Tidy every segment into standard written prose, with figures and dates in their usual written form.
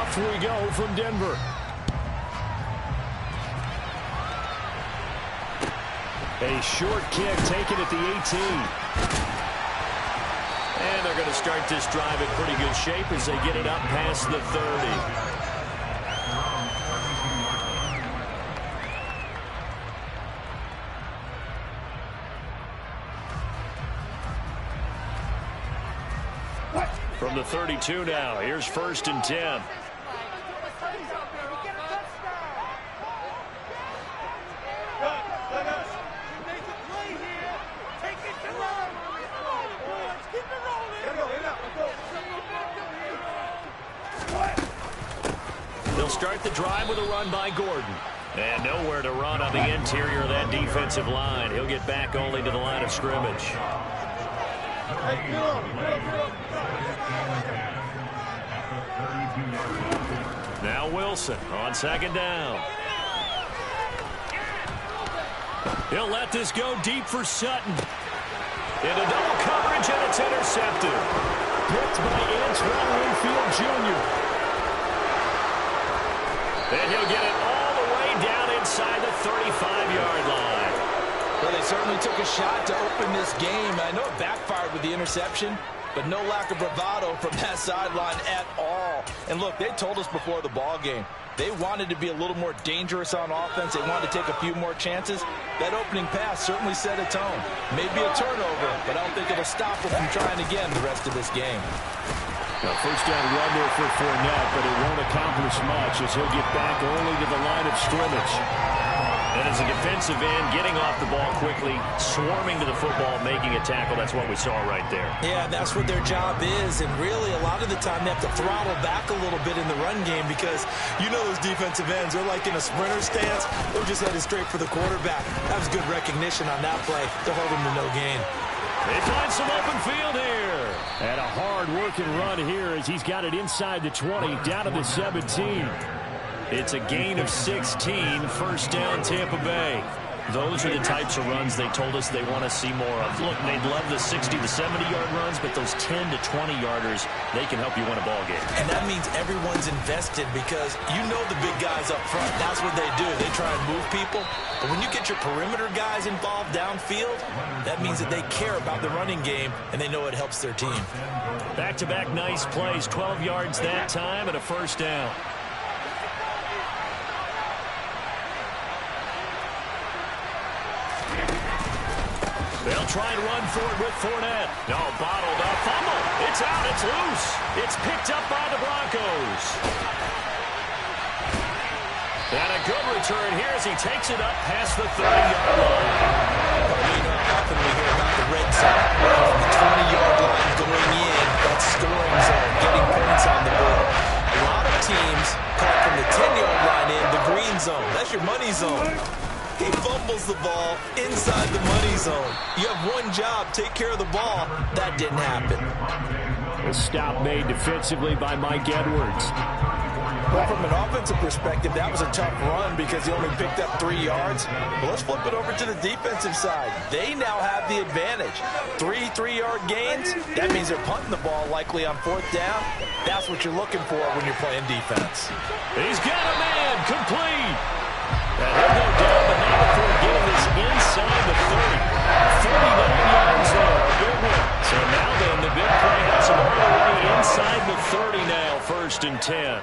Off we go from Denver. A short kick taken at the 18. And they're going to start this drive in pretty good shape as they get it up past the 30. From the 32 now, here's 1st and 10. They'll start the drive with a run by Gordon. And nowhere to run on the interior of that defensive line. He'll get back only to the line of scrimmage. Now Wilson on 2nd down. He'll let this go deep for Sutton. Into double coverage, and it's intercepted. Picked by Antoine Winfield Jr. And he'll get it all the way down inside the 35-yard line. Well, they certainly took a shot to open this game. I know it backfired with the interception, but no lack of bravado from that sideline at all. And look, they told us before the ball game, they wanted to be a little more dangerous on offense. They wanted to take a few more chances. That opening pass certainly set a tone. Maybe a turnover, but I don't think it'll stop them from trying again the rest of this game. Now, 1st down run there for Fournette, but it won't accomplish much as he'll get back only to the line of scrimmage. And as a defensive end, getting off the ball quickly, swarming to the football, making a tackle, that's what we saw right there. Yeah, that's what their job is. And really, a lot of the time, they have to throttle back a little bit in the run game because you know those defensive ends, they're like in a sprinter stance. They're just headed straight for the quarterback. That was good recognition on that play to hold him to no gain. They find some open field here. And a hard-working run here as he's got it inside the 20, down to the 17. It's a gain of 16, 1st down Tampa Bay. Those are the types of runs they told us they want to see more of. Look, they'd love the 60 to 70-yard runs, but those 10 to 20-yarders, they can help you win a ball game. And that means everyone's invested because you know the big guys up front. That's what they do. They try and move people. But when you get your perimeter guys involved downfield, that means that they care about the running game, and they know it helps their team. Back-to-back nice plays, 12 yards that time and a 1st down. They'll try and run for it with Fournette. No, bottled up. Fumble. It's out. It's loose. It's picked up by the Broncos. And a good return here as he takes it up past the 30-yard line. You know how often we hear about the red zone. From the 20-yard line going in, that scoring zone, getting points on the board. A lot of teams call from the 10-yard line in the green zone. That's your money zone. He fumbles the ball inside the money zone. You have one job, take care of the ball. That didn't happen. A stop made defensively by Mike Edwards. Well, from an offensive perspective, that was a tough run because he only picked up 3 yards. But let's flip it over to the defensive side. They now have the advantage. 3 3-yard gains, that means they're punting the ball likely on 4th down. That's what you're looking for when you're playing defense. He's got a man, complete. And he'll go down, but not before getting this inside the 30. 49 yards there, a big one. So now then, the big play has him all the way inside the 30 now, 1st and 10.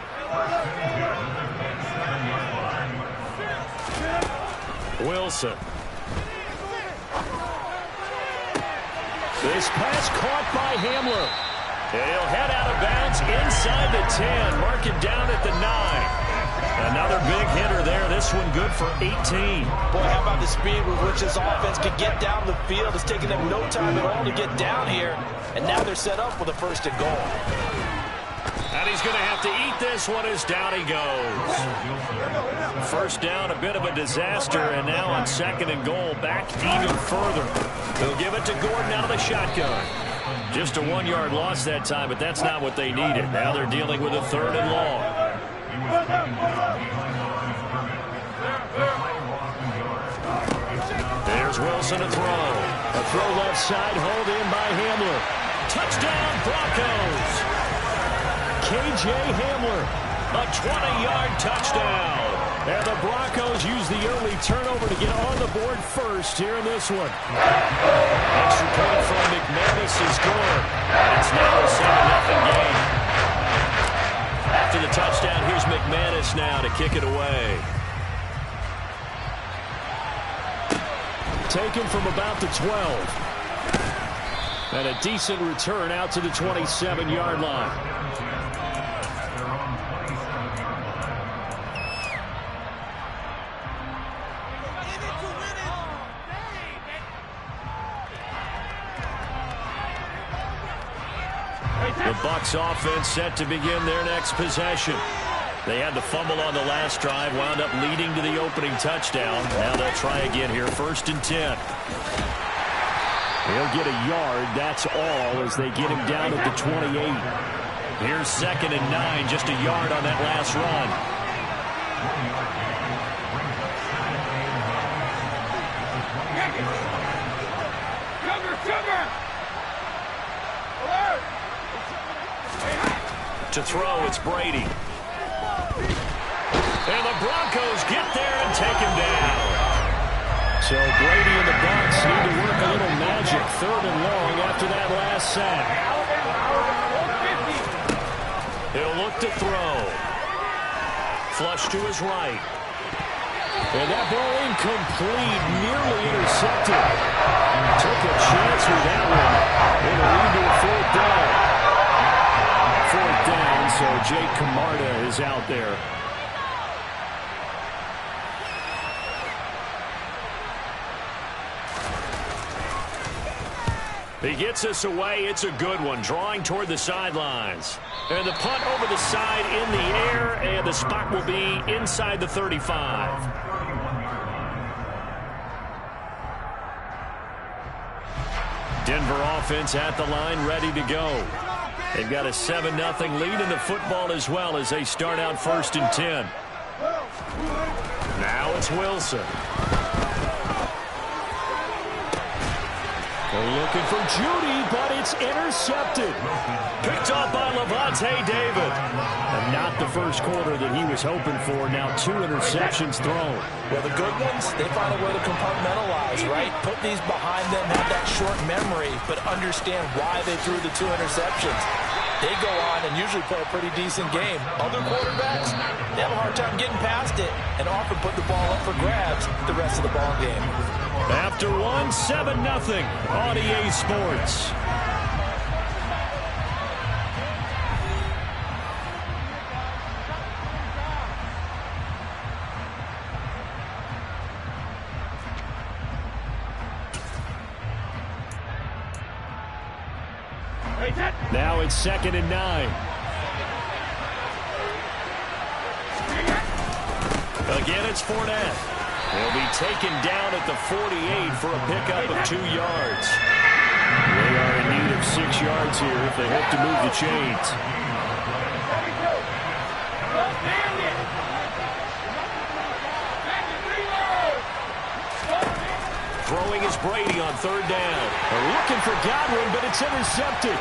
Wilson. This pass caught by Hamler. He'll head out of bounds inside the 10, mark it down at the 9. Another big hitter there. This one good for 18. Boy, how about the speed with which this offense could get down the field? It's taken them no time at all to get down here. And now they're set up with a 1st and goal. And he's going to have to eat this one as down he goes. 1st down, a bit of a disaster. And now on 2nd and goal, back even further. They'll give it to Gordon out of the shotgun. Just a 1-yard loss that time, but that's not what they needed. Now they're dealing with a 3rd and long. There's Wilson to throw. A throw left side, hold in by Hamler. Touchdown, Broncos. K.J. Hamler A 20-yard touchdown. And the Broncos use the early turnover to get on the board first here in this one. Extra point from McManus is good. And it's now a 7-0 game. After the touchdown, here's McManus now to kick it away. Taken from about the 12. And a decent return out to the 27-yard line. The Bucs offense set to begin their next possession. They had the fumble on the last drive, wound up leading to the opening touchdown. Now they'll try again here, 1st and 10. They'll get a yard, that's all, as they get him down at the 28. Here's 2nd and 9, just a yard on that last run. To throw, it's Brady. And the Broncos get there and take him down. So Brady and the Bucs need to work a little magic. 3rd and long after that last sack. He'll look to throw. Flush to his right. And that ball incomplete, nearly intercepted. Took a chance with that one. And a lead to a 4th down. 4th down, so Jake Camarda is out there. He gets us away. It's a good one, drawing toward the sidelines. And the punt over the side in the air, and the spot will be inside the 35. Denver offense at the line, ready to go. They've got a 7-0 lead in the football as well as they start out 1st and 10. Now it's Wilson. They're looking for Judy, but it's intercepted. Picked up by Levante David. And not the first quarter that he was hoping for. Now 2 interceptions thrown. Well, the good ones, they find a way to compartmentalize, right? Put these behind them, have that short memory, but understand why they threw the 2 interceptions. They go on and usually play a pretty decent game. Other quarterbacks, they have a hard time getting past it and often put the ball up for grabs the rest of the ball game. After 1, 7-0 on EA Sports. Now it's 2nd and 9. Again, it's Fournette. He'll be taken down at the 48 for a pickup of 2 yards. They are in need of 6 yards here if they hope to move the chains. Throwing is Brady on 3rd down. They're looking for Godwin, but it's intercepted.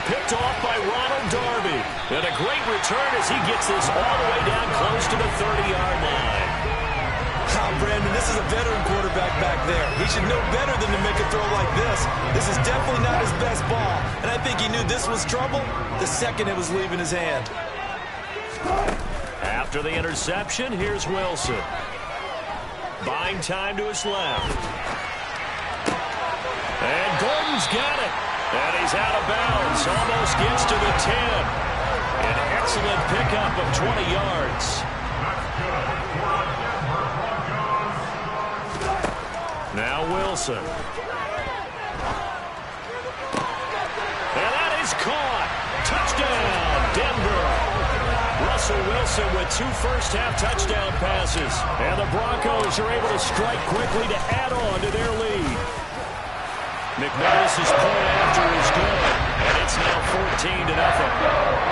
Picked off by Ronald Darby. And a great return as he gets this all the way down close to the 30-yard line. Brandon, this is a veteran quarterback back there. He should know better than to make a throw like this. This is definitely not his best ball. And I think he knew this was trouble the second it was leaving his hand. After the interception, here's Wilson. Buying time to his left. And Gordon's got it. And he's out of bounds. Almost gets to the 10. An excellent pickup of 20 yards. Now Wilson. And that is caught. Touchdown, Denver. Russell Wilson with 2 first-half touchdown passes. And the Broncos are able to strike quickly to add on to their lead. McManus's point after is good. And it's now 14-0.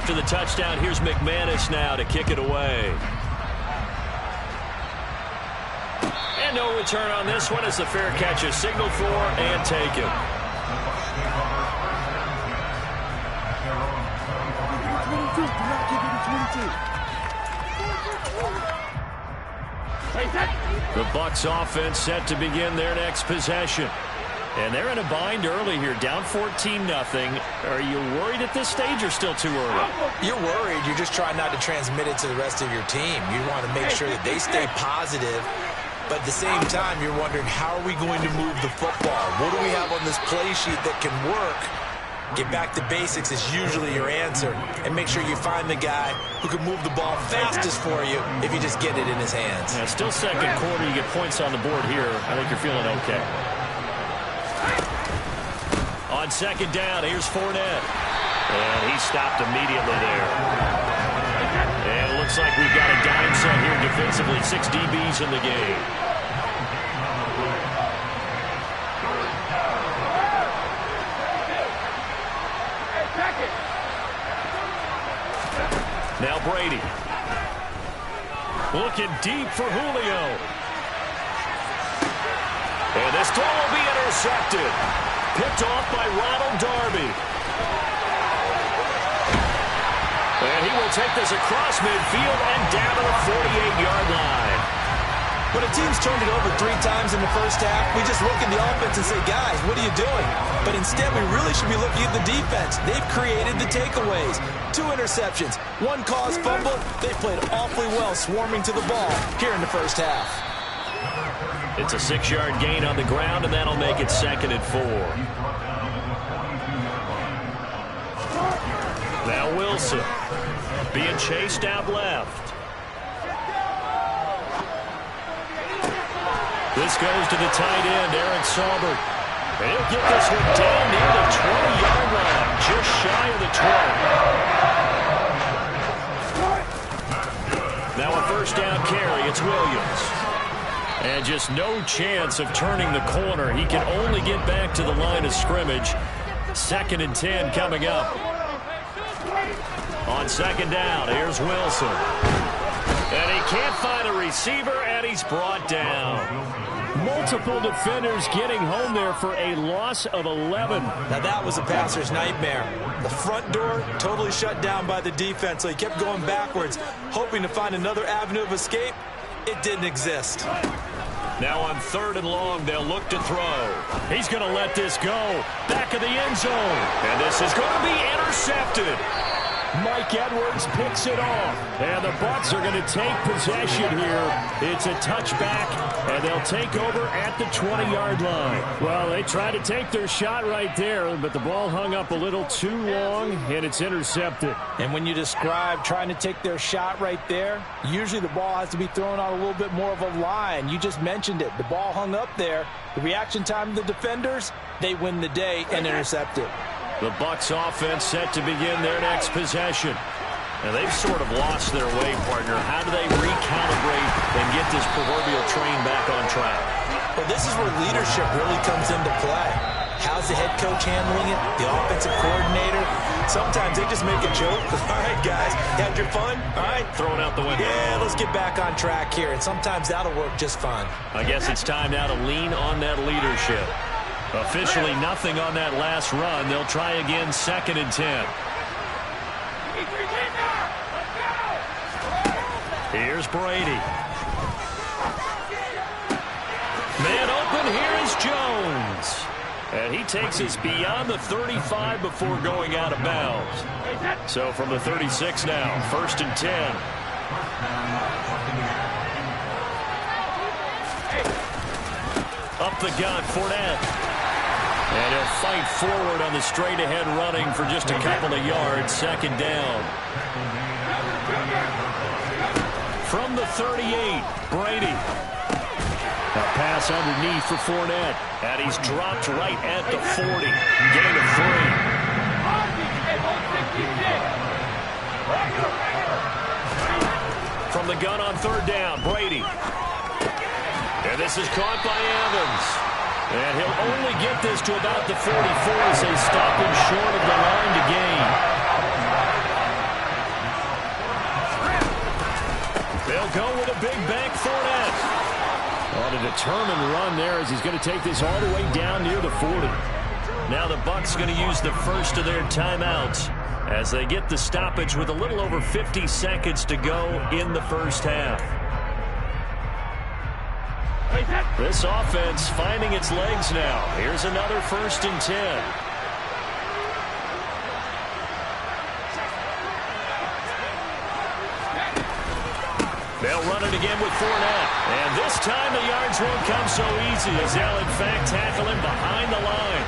after the touchdown. Here's McManus now to kick it away. And no return on this one as the fair catch is signaled for and taken. The Bucs offense set to begin their next possession. And they're in a bind early here, down 14-0. Are you worried at this stage or still too early? You're worried. You're just trying not to transmit it to the rest of your team. You want to make sure that they stay positive. But at the same time, you're wondering, how are we going to move the football? What do we have on this play sheet that can work? Get back to basics is usually your answer. And make sure you find the guy who can move the ball fastest for you if you just get it in his hands. Yeah, still second quarter. You get points on the board here. I think you're feeling okay. On second down, here's Fournette. And he stopped immediately there. And it looks like we've got a dime set here defensively. 6 DBs in the game. Now Brady. Looking deep for Julio. And this throw will be intercepted. Picked off by Ronald Darby. And he will take this across midfield and down to the 48-yard line. When a team's turned it over 3 times in the first half, we just look at the offense and say, guys, what are you doing? But instead, we really should be looking at the defense. They've created the takeaways. 2 interceptions, 1 caused fumble. They played awfully well swarming to the ball here in the first half. It's a 6-yard gain on the ground, and that'll make it 2nd and 4. Now Wilson being chased out left. This goes to the tight end, Aaron Saubert. And he'll get this one down near the 20-yard line, just shy of the 20. Now a first down carry, it's Williams. And just no chance of turning the corner. He can only get back to the line of scrimmage. 2nd and 10 coming up. On second down, here's Wilson. And he can't find a receiver, and he's brought down. Multiple defenders getting home there for a loss of 11. Now that was a passer's nightmare. The front door totally shut down by the defense, so he kept going backwards, hoping to find another avenue of escape. It didn't exist. Now on 3rd and long, they'll look to throw. He's going to let this go. Back of the end zone. And this is going to be intercepted. Mike Edwards picks it off. And the Bucs are going to take possession here. It's a touchback, and they'll take over at the 20-yard line. Well, they tried to take their shot right there, but the ball hung up a little too long, and it's intercepted. And when you describe trying to take their shot right there, usually the ball has to be thrown on a little bit more of a line. You just mentioned it. The ball hung up there. The reaction time of the defenders, they win the day and intercept it. The Bucs offense set to begin their next possession. And they've sort of lost their way, partner. How do they recalibrate and get this proverbial train back on track? Well, this is where leadership really comes into play. How's the head coach handling it? The offensive coordinator? Sometimes they just make a joke. All right, guys, had your fun? All right. Throwing out the window. Yeah, let's get back on track here. And sometimes that'll work just fine. I guess it's time now to lean on that leadership. Officially nothing on that last run. They'll try again, 2nd and 10. Here's Brady. Man open, here is Jones. And he takes us beyond the 35 before going out of bounds. So from the 36 now, 1st and 10. Up the gun, Fournette. And he'll fight forward on the straight-ahead running for just a couple of yards. 2nd down. From the 38, Brady. A pass underneath for Fournette. And he's dropped right at the 40. Gain of 3. From the gun on 3rd down, Brady. And this is caught by Evans. And he'll only get this to about the 44 as they stop him short of the line to gain. They'll go with a big bank Fournette. On a determined run there as he's going to take this all the way down near the 40. Now the Bucs going to use the first of their timeouts as they get the stoppage with a little over 50 seconds to go in the first half. This offense finding its legs now. Here's another 1st and 10. They'll run it again with Fournette. And this time the yards won't come so easy as they'll in fact tackle him behind the line.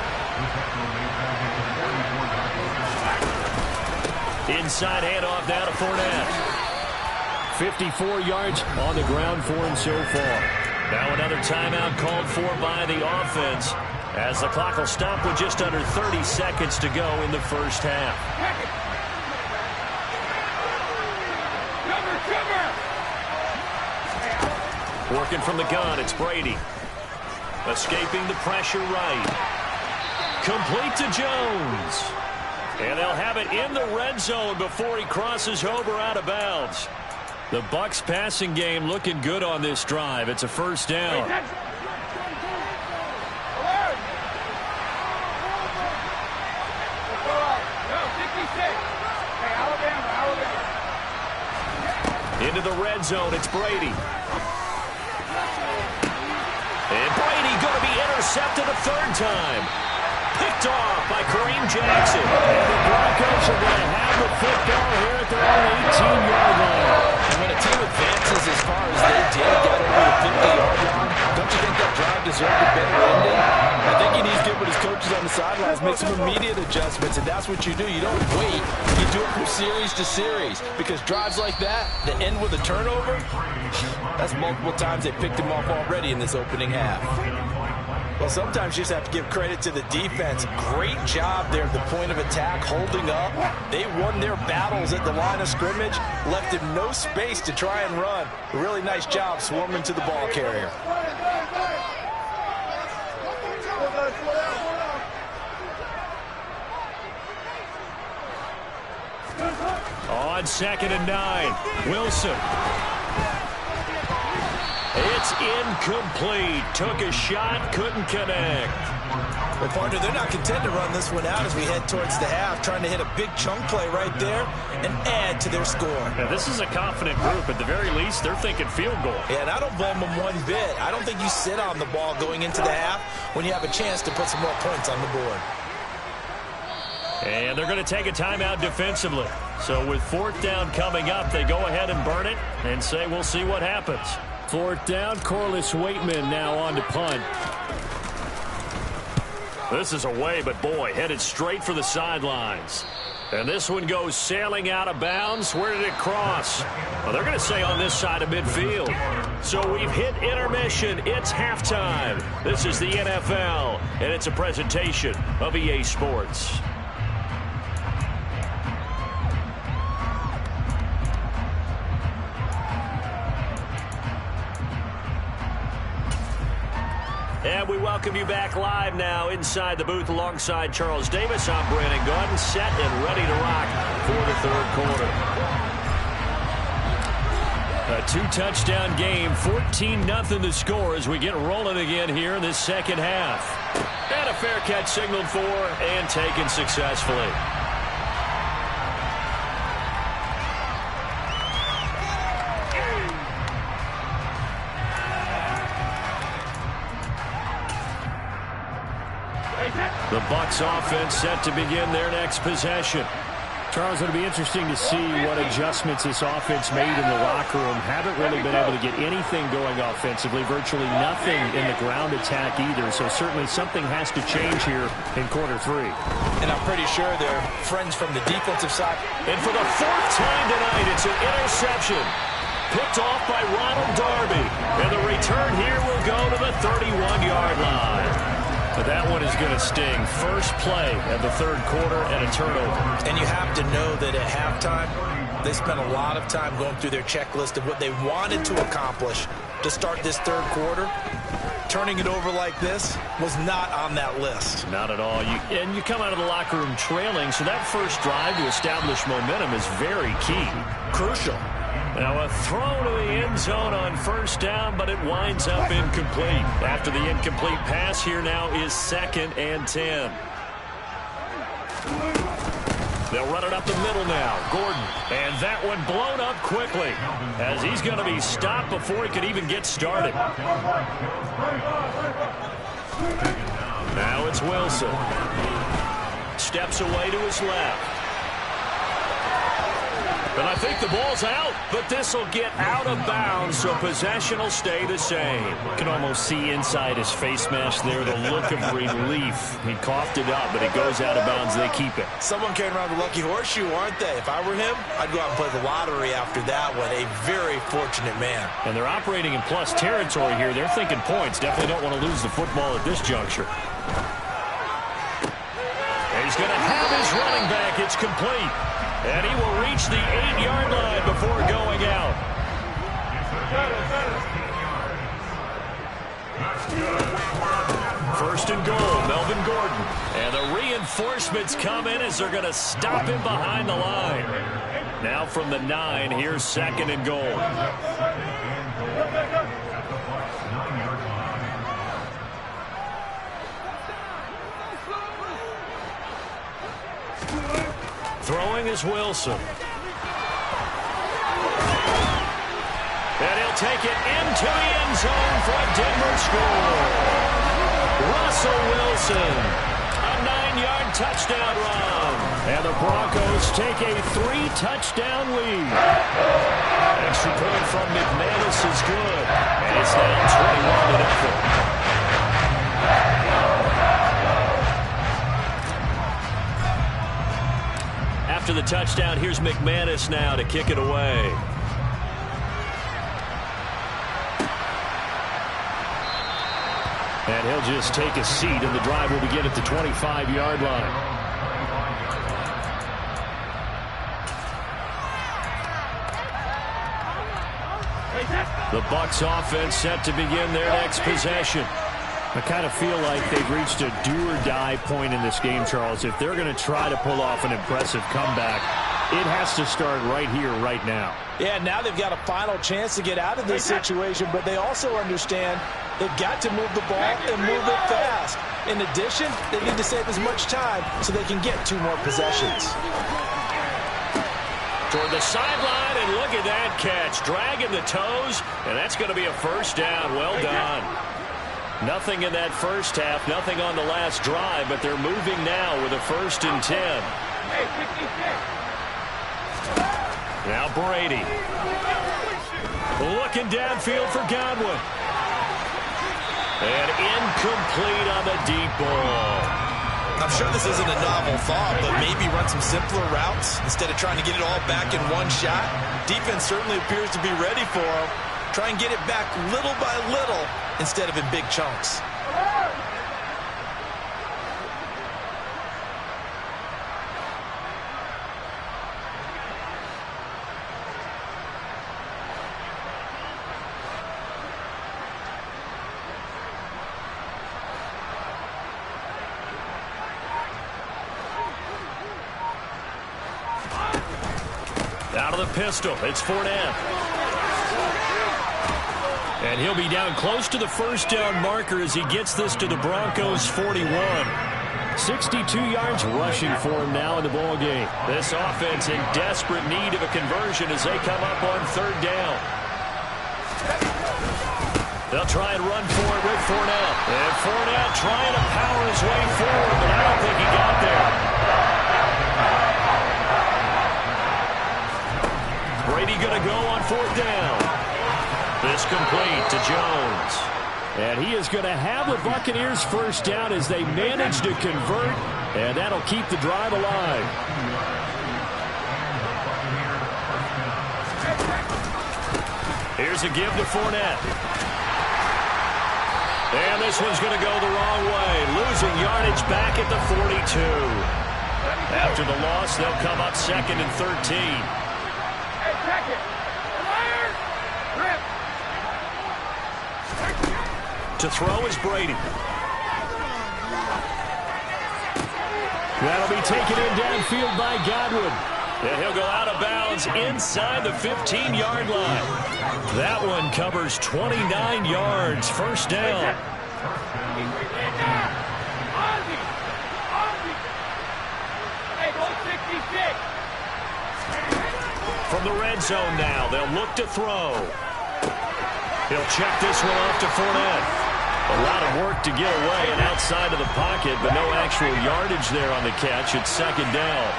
Inside handoff now to Fournette. 54 yards on the ground for him so far. Now another timeout called for by the offense as the clock will stop with just under 30 seconds to go in the first half. Working from the gun, it's Brady. Escaping the pressure right. Complete to Jones. And they'll have it in the red zone before he crosses over out of bounds. The Bucs passing game looking good on this drive. It's a 1st down. Into the red zone, it's Brady. And Brady going to be intercepted a 3rd time. Picked off by Kareem Jackson. And the Broncos are going to have the football here at their own 18-yard line. And when a team advances as far as they did, got over the 50-yard line, don't you think that drive deserved a better ending? I think he needs to get with his coaches on the sidelines, make some immediate adjustments, and that's what you do. You don't wait. You do it from series to series because drives like that end with a turnover, that's multiple times they picked him off already in this opening half. Well, sometimes you just have to give credit to the defense. Great job there at the point of attack, holding up. They won their battles at the line of scrimmage, left him no space to try and run. A really nice job swarming to the ball carrier. On 2nd and 9, Wilson. It's incomplete. Took a shot, couldn't connect. Well, partner, they're not content to run this one out as we head towards the half, trying to hit a big chunk play right there and add to their score. Now, this is a confident group. At the very least, they're thinking field goal. Yeah, and I don't blame them one bit. I don't think you sit on the ball going into the half when you have a chance to put some more points on the board. And they're going to take a timeout defensively. So with 4th down coming up, they go ahead and burn it and say we'll see what happens. 4th down, Corliss Waitman now on to punt. This is away, but boy, headed straight for the sidelines. And this one goes sailing out of bounds. Where did it cross? Well, they're going to say on this side of midfield. So we've hit intermission. It's halftime. This is the NFL, and it's a presentation of EA Sports. And we welcome you back live now inside the booth alongside Charles Davis. I'm Brandon Gordon, set and ready to rock for the 3rd quarter. A 2-touchdown game, 14-0 the score as we get rolling again here in this 2nd half. And a fair catch signaled for and taken successfully. The Bucs offense set to begin their next possession. Charles, it'll be interesting to see what adjustments this offense made in the locker room. Haven't really been able to get anything going offensively, virtually nothing in the ground attack either. So certainly something has to change here in quarter 3. And I'm pretty sure they're friends from the defensive side. And for the 4th time tonight, it's an interception. Picked off by Ronald Darby. And the return here will go to the 31-yard line. But that one is going to sting. First play of the 3rd quarter and a turnover. And you have to know that at halftime, they spent a lot of time going through their checklist of what they wanted to accomplish to start this 3rd quarter. Turning it over like this was not on that list. Not at all. And you come out of the locker room trailing, so that first drive to establish momentum is very key. Crucial. Now a throw to the end zone on first down, but it winds up incomplete. After the incomplete pass, here now is 2nd and 10. They'll run it up the middle now. Gordon. And that one blown up quickly as he's going to be stopped before he could even get started. Now it's Wilson. Steps away to his left. And I think the ball's out, but this will get out of bounds, so possession will stay the same. You can almost see inside his face mask there the look of relief. He coughed it up, but it goes out of bounds. They keep it. Someone came around the lucky horseshoe, aren't they? If I were him, I'd go out and play the lottery after that one. A very fortunate man. And they're operating in plus territory here. They're thinking points. Definitely don't want to lose the football at this juncture. And he's going to have his running back. It's complete. And he will reach the 8-yard line before going out. First and goal, Melvin Gordon. And the reinforcements come in as they're going to stop him behind the line. Now from the 9, here's 2nd and goal. Throwing is Wilson. And he'll take it into the end zone for a Denver score. Russell Wilson, a 9-yard touchdown run. And the Broncos take a 3-touchdown lead. Extra point from McManus is good. And it's now 21-0. After the touchdown, here's McManus now to kick it away. And he'll just take a seat, and the drive will begin at the 25-yard line. The Bucs offense set to begin their next possession. I kind of feel like they've reached a do-or-die point in this game, Charles. If they're going to try to pull off an impressive comeback, it has to start right here, right now. Yeah, now they've got a final chance to get out of this situation, but they also understand they've got to move the ball and move it fast. In addition, they need to save as much time so they can get 2 more possessions. Toward the sideline, and look at that catch. Dragging the toes, and that's going to be a first down. Well done. Nothing in that first half, nothing on the last drive, but they're moving now with a 1st and 10. Now Brady. Looking downfield for Godwin. And incomplete on the deep ball. I'm sure this isn't a novel thought, but maybe run some simpler routes instead of trying to get it all back in one shot. Defense certainly appears to be ready for him. Try and get it back little by little instead of in big chunks. Out of the pistol, it's Fournette. And he'll be down close to the first down marker as he gets this to the Broncos' 41. 62 yards rushing for him now in the ball game. This offense in desperate need of a conversion as they come up on 3rd down. They'll try and run for it with Fournette. And Fournette trying to power his way forward, but I don't think he got there. Brady going to go on 4th down. This complete to Jones. And he is going to have the Buccaneers first down as they manage to convert, and that'll keep the drive alive. Here's a give to Fournette. And this one's going to go the wrong way. Losing yardage back at the 42. After the loss, they'll come up 2nd and 13. To throw is Brady. That'll be taken in downfield by Godwin. And he'll go out of bounds inside the 15-yard line. That one covers 29 yards. First down. From the red zone now, they'll look to throw. He'll check this one off to Fournette. A lot of work to get away and outside of the pocket, but no actual yardage there on the catch. It's second down.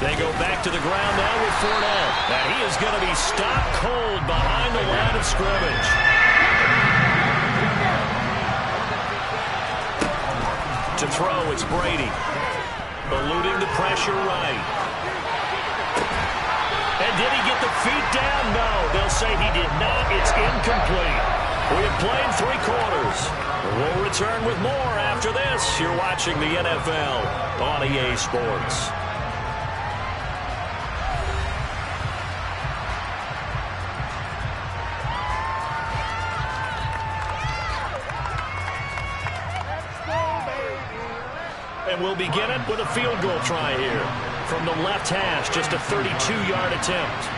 They go back to the ground now with Fournette. Now he is going to be stopped cold behind the line of scrimmage. To throw, it's Brady. Eluding the pressure right. And did he get the feet down? No, they'll say he did not. It's incomplete. We have played 3 quarters. We'll return with more after this. You're watching the NFL on EA Sports. And we'll begin it with a field goal try here. From the left hash, just a 32-yard attempt.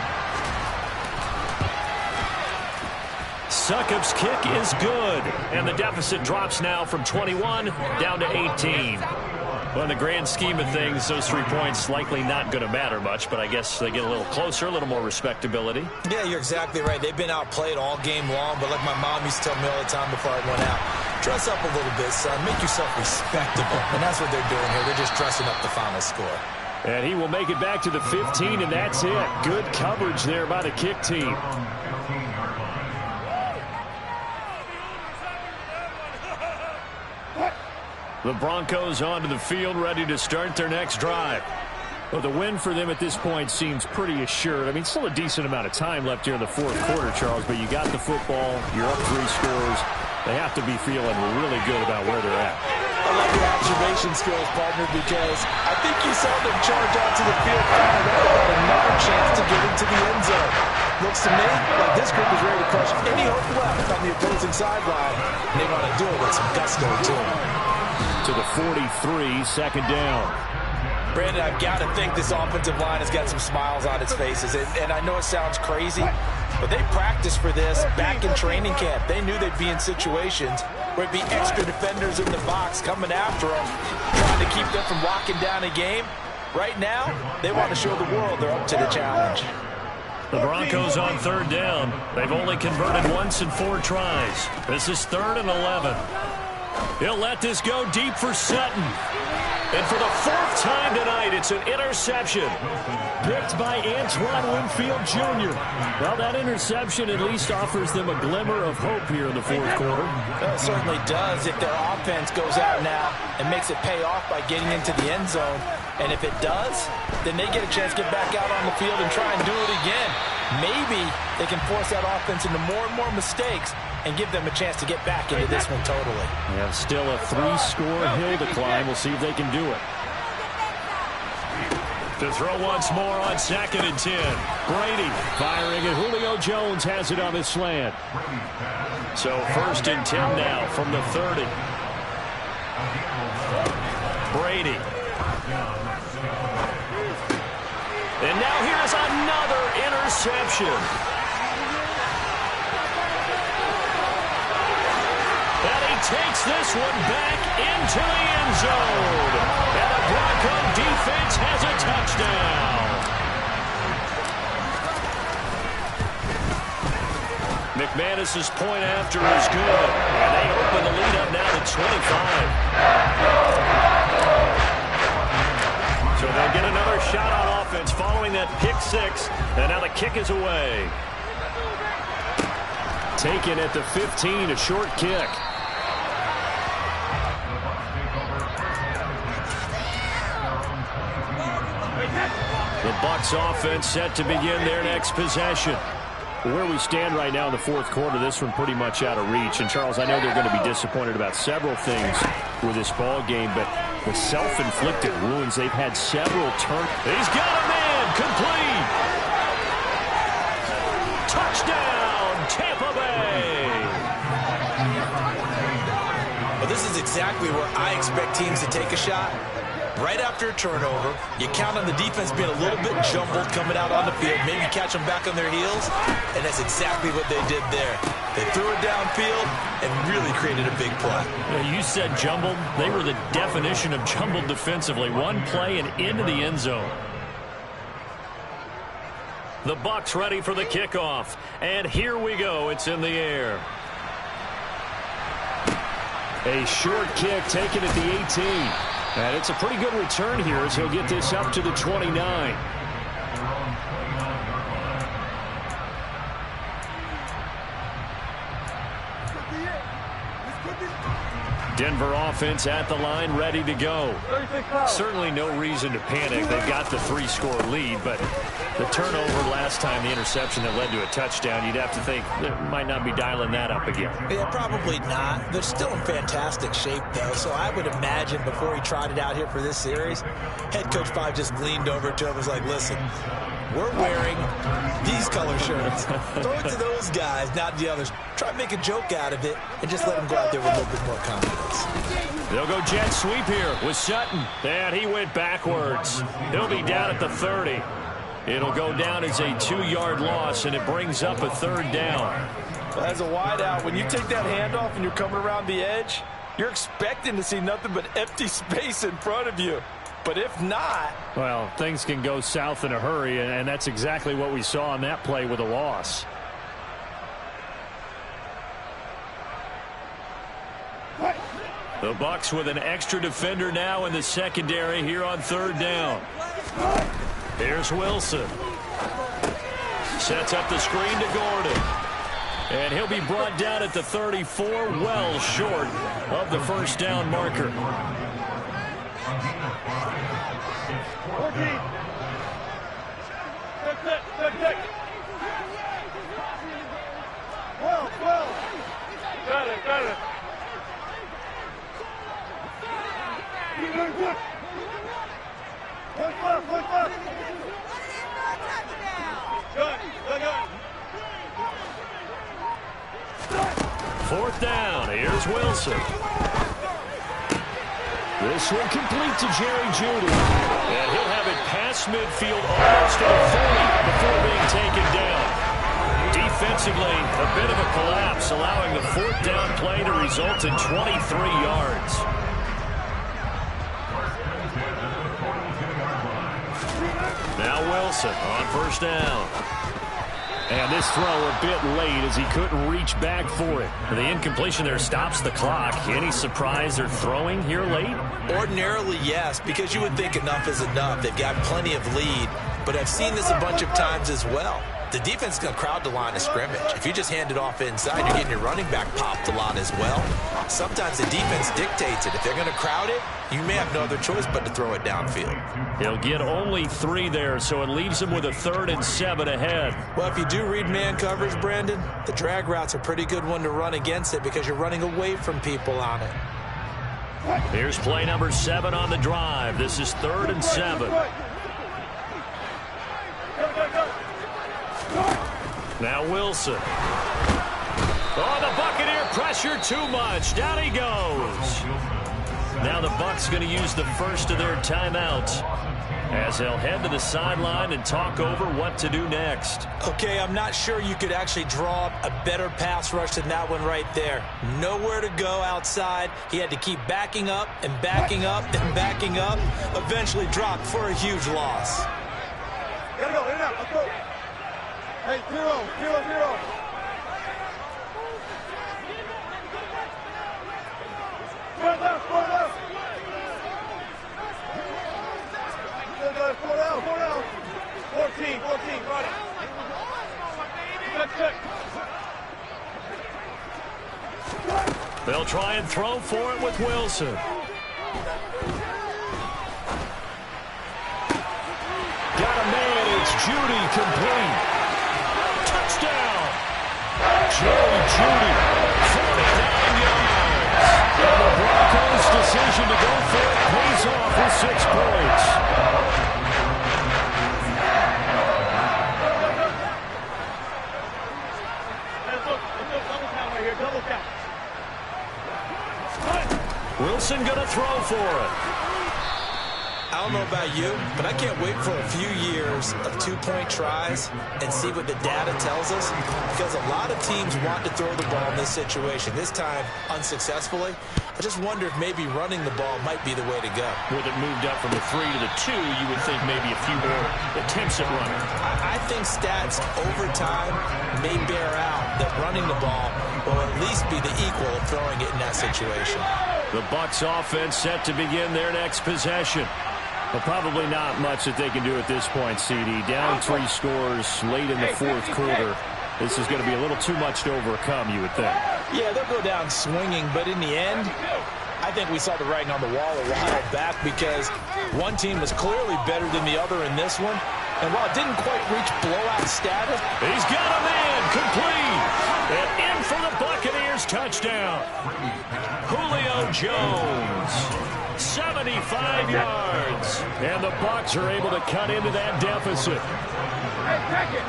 Succop's kick is good. And the deficit drops now from 21 down to 18. Well, in the grand scheme of things, those 3 points likely not going to matter much, but I guess they get a little closer, a little more respectability. Yeah, you're exactly right. They've been outplayed all game long, but like my mom used to tell me all the time before I went out, dress up a little bit, son. Make yourself respectable. And that's what they're doing here. They're just dressing up the final score. And he will make it back to the 15, and that's it. Good coverage there by the kick team. The Broncos onto the field, ready to start their next drive. Well, the win for them at this point seems pretty assured. I mean, still a decent amount of time left here in the fourth quarter, Charles, but you got the football, you're up 3 scores. They have to be feeling really good about where they're at. I love your observation skills, partner, because I think you saw them charge out to the field firing out about another chance to get into the end zone. Looks to me like this group is ready to crush any hope left on the opposing sideline, and they want to do it with some gusto, too. To the 43, second down. Brandon, I've got to think this offensive line has got some smiles on its faces, and I know it sounds crazy, but they practiced for this back in training camp. They knew they'd be in situations where it'd be extra defenders in the box coming after them, trying to keep them from locking down a game. Right now, they want to show the world they're up to the challenge. The Broncos on third down. They've only converted once in 4 tries. This is 3rd and 11. He'll let this go deep for Sutton. And for the 4th time tonight, it's an interception. Picked by Antoine Winfield Jr. Well, that interception at least offers them a glimmer of hope here in the fourth quarter. Well, it certainly does if their offense goes out now and makes it pay off by getting into the end zone. And if it does, then they get a chance to get back out on the field and try and do it again. Maybe they can force that offense into more and more mistakes and give them a chance to get back into this one totally. Yeah, still a 3-score hill to climb. We'll see if they can do it. To throw once more on 2nd and 10. Brady firing, and Julio Jones has it on his slant. So 1st and 10 now from the 30. Brady. And now here's another interception. And he takes this one back into the end zone. And the Bronco defense has a touchdown. McManus's point after is good. And they open the lead up now to 25. So they'll get another shot on offense following that pick 6. And now the kick is away. Taken at the 15, a short kick. The Bucs offense set to begin their next possession. Where we stand right now in the fourth quarter, this one pretty much out of reach. And, Charles, I know they're going to be disappointed about several things with this ball game, but the self-inflicted wounds, they've had several turns. He's got a man, complete. Touchdown, Tampa Bay. Well, this is exactly where I expect teams to take a shot. Right after a turnover, you count on the defense being a little bit jumbled coming out on the field, maybe catch them back on their heels, and that's exactly what they did there. They threw it downfield and really created a big play. You said jumbled. They were the definition of jumbled defensively. One play and into the end zone. The Bucs ready for the kickoff. And here we go. It's in the air. A short kick taken at the 18. And it's a pretty good return here as he'll get this up to the 29. Denver offense at the line, ready to go. Certainly no reason to panic. They've got the 3-score lead, but the turnover last time, the interception that led to a touchdown, you'd have to think they might not be dialing that up again. Yeah, probably not. They're still in fantastic shape, though, so I would imagine before he trotted out here for this series, head coach probably just leaned over to him and was like, listen, we're wearing these color shirts. Throw it to those guys, not the others. Try to make a joke out of it and just let them go out there with a little bit more confidence. They'll go jet sweep here with Sutton. And he went backwards. He'll be down at the 30. It'll go down as a 2-yard loss, and it brings up a 3rd down. Well, as a wideout, when you take that handoff and you're coming around the edge, you're expecting to see nothing but empty space in front of you. But if not... Well, things can go south in a hurry, and that's exactly what we saw on that play with a loss. The Bucs with an extra defender now in the secondary here on 3rd down. Here's Wilson. Sets up the screen to Gordon. And he'll be brought down at the 34, well short of the 1st down marker. Fourth down. Here's Wilson. This will complete to Jerry Jeudy. And he'll have it past midfield almost to the 40 before being taken down. Defensively, a bit of a collapse, allowing the 4th down play to result in 23 yards. Now Wilson on 1st down. And this throw a bit late as he couldn't reach back for it. The incompletion there stops the clock. Any surprise they're throwing here late? Ordinarily, yes, because you would think enough is enough. They've got plenty of lead, but I've seen this a bunch of times as well. The defense is going to crowd the line of scrimmage. If you just hand it off inside, you're getting your running back popped a lot as well. Sometimes the defense dictates it. If they're going to crowd it, you may have no other choice but to throw it downfield. He'll get only 3 there, so it leaves him with a 3rd and 7 ahead. Well, if you do read man coverage, Brandon, the drag route's a pretty good one to run against it because you're running away from people on it. Here's play number 7 on the drive. This is 3rd and 7. Now Wilson. Oh, the Buccaneer pressure too much. Down he goes. Now the Bucs going to use the first of their timeouts as they'll head to the sideline and talk over what to do next. Okay, I'm not sure you could actually draw up a better pass rush than that one right there. Nowhere to go outside. He had to keep backing up and backing up and backing up. Eventually dropped for a huge loss. Gotta go, in and out, let's go. Hey, 0-0-0. Square left, square left. Four down. 14, got it. Check. They'll try and throw for it with Wilson. Got a man, it's Jeudy, complete. Touchdown! Jerry Jeudy, 49 yards. and the Broncos' decision to go for it pays off with 6 points. Wilson going to throw for it. I don't know about you, but I can't wait for a few years of two-point tries and see what the data tells us, because a lot of teams want to throw the ball in this situation, this time unsuccessfully. I just wonder if maybe running the ball might be the way to go. With it moved up from the 3 to the 2, you would think maybe a few more attempts at running. I think stats over time may bear out that running the ball will at least be the equal of throwing it in that situation. The Bucs offense set to begin their next possession. Well, probably not much that they can do at this point, CD. Down 3 scores late in the fourth quarter. This is going to be a little too much to overcome, you would think. Yeah, they'll go down swinging, but in the end, I think we saw the writing on the wall a while back, because one team was clearly better than the other in this one. And while it didn't quite reach blowout status, he's got a man complete. And in for the Buccaneers touchdown. Julio Jones. 75 yards. And the Bucs are able to cut into that deficit. Hey, take it.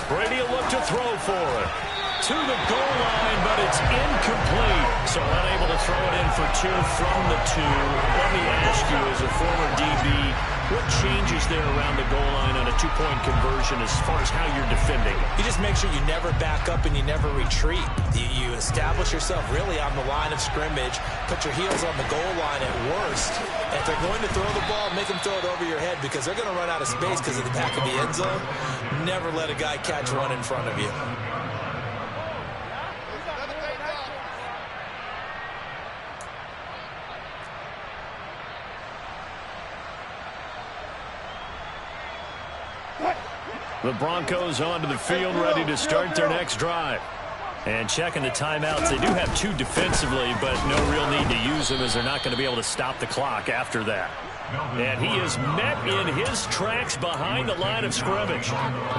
Brady will look to throw for it. To the goal line, but it's incomplete. So unable to throw it in for 2 from the 2. Let me ask you, as a former DB, what changes there around the goal line on a 2-point conversion as far as how you're defending? You just make sure you never back up and you never retreat. You establish yourself really on the line of scrimmage, put your heels on the goal line at worst. And if they're going to throw the ball, make them throw it over your head, because they're going to run out of space because of the back of the end zone. Never let a guy catch one in front of you. The Broncos onto the field, ready to start their next drive. And checking the timeouts, they do have 2 defensively, but no real need to use them, as they're not going to be able to stop the clock after that. And he is met in his tracks behind the line of scrimmage.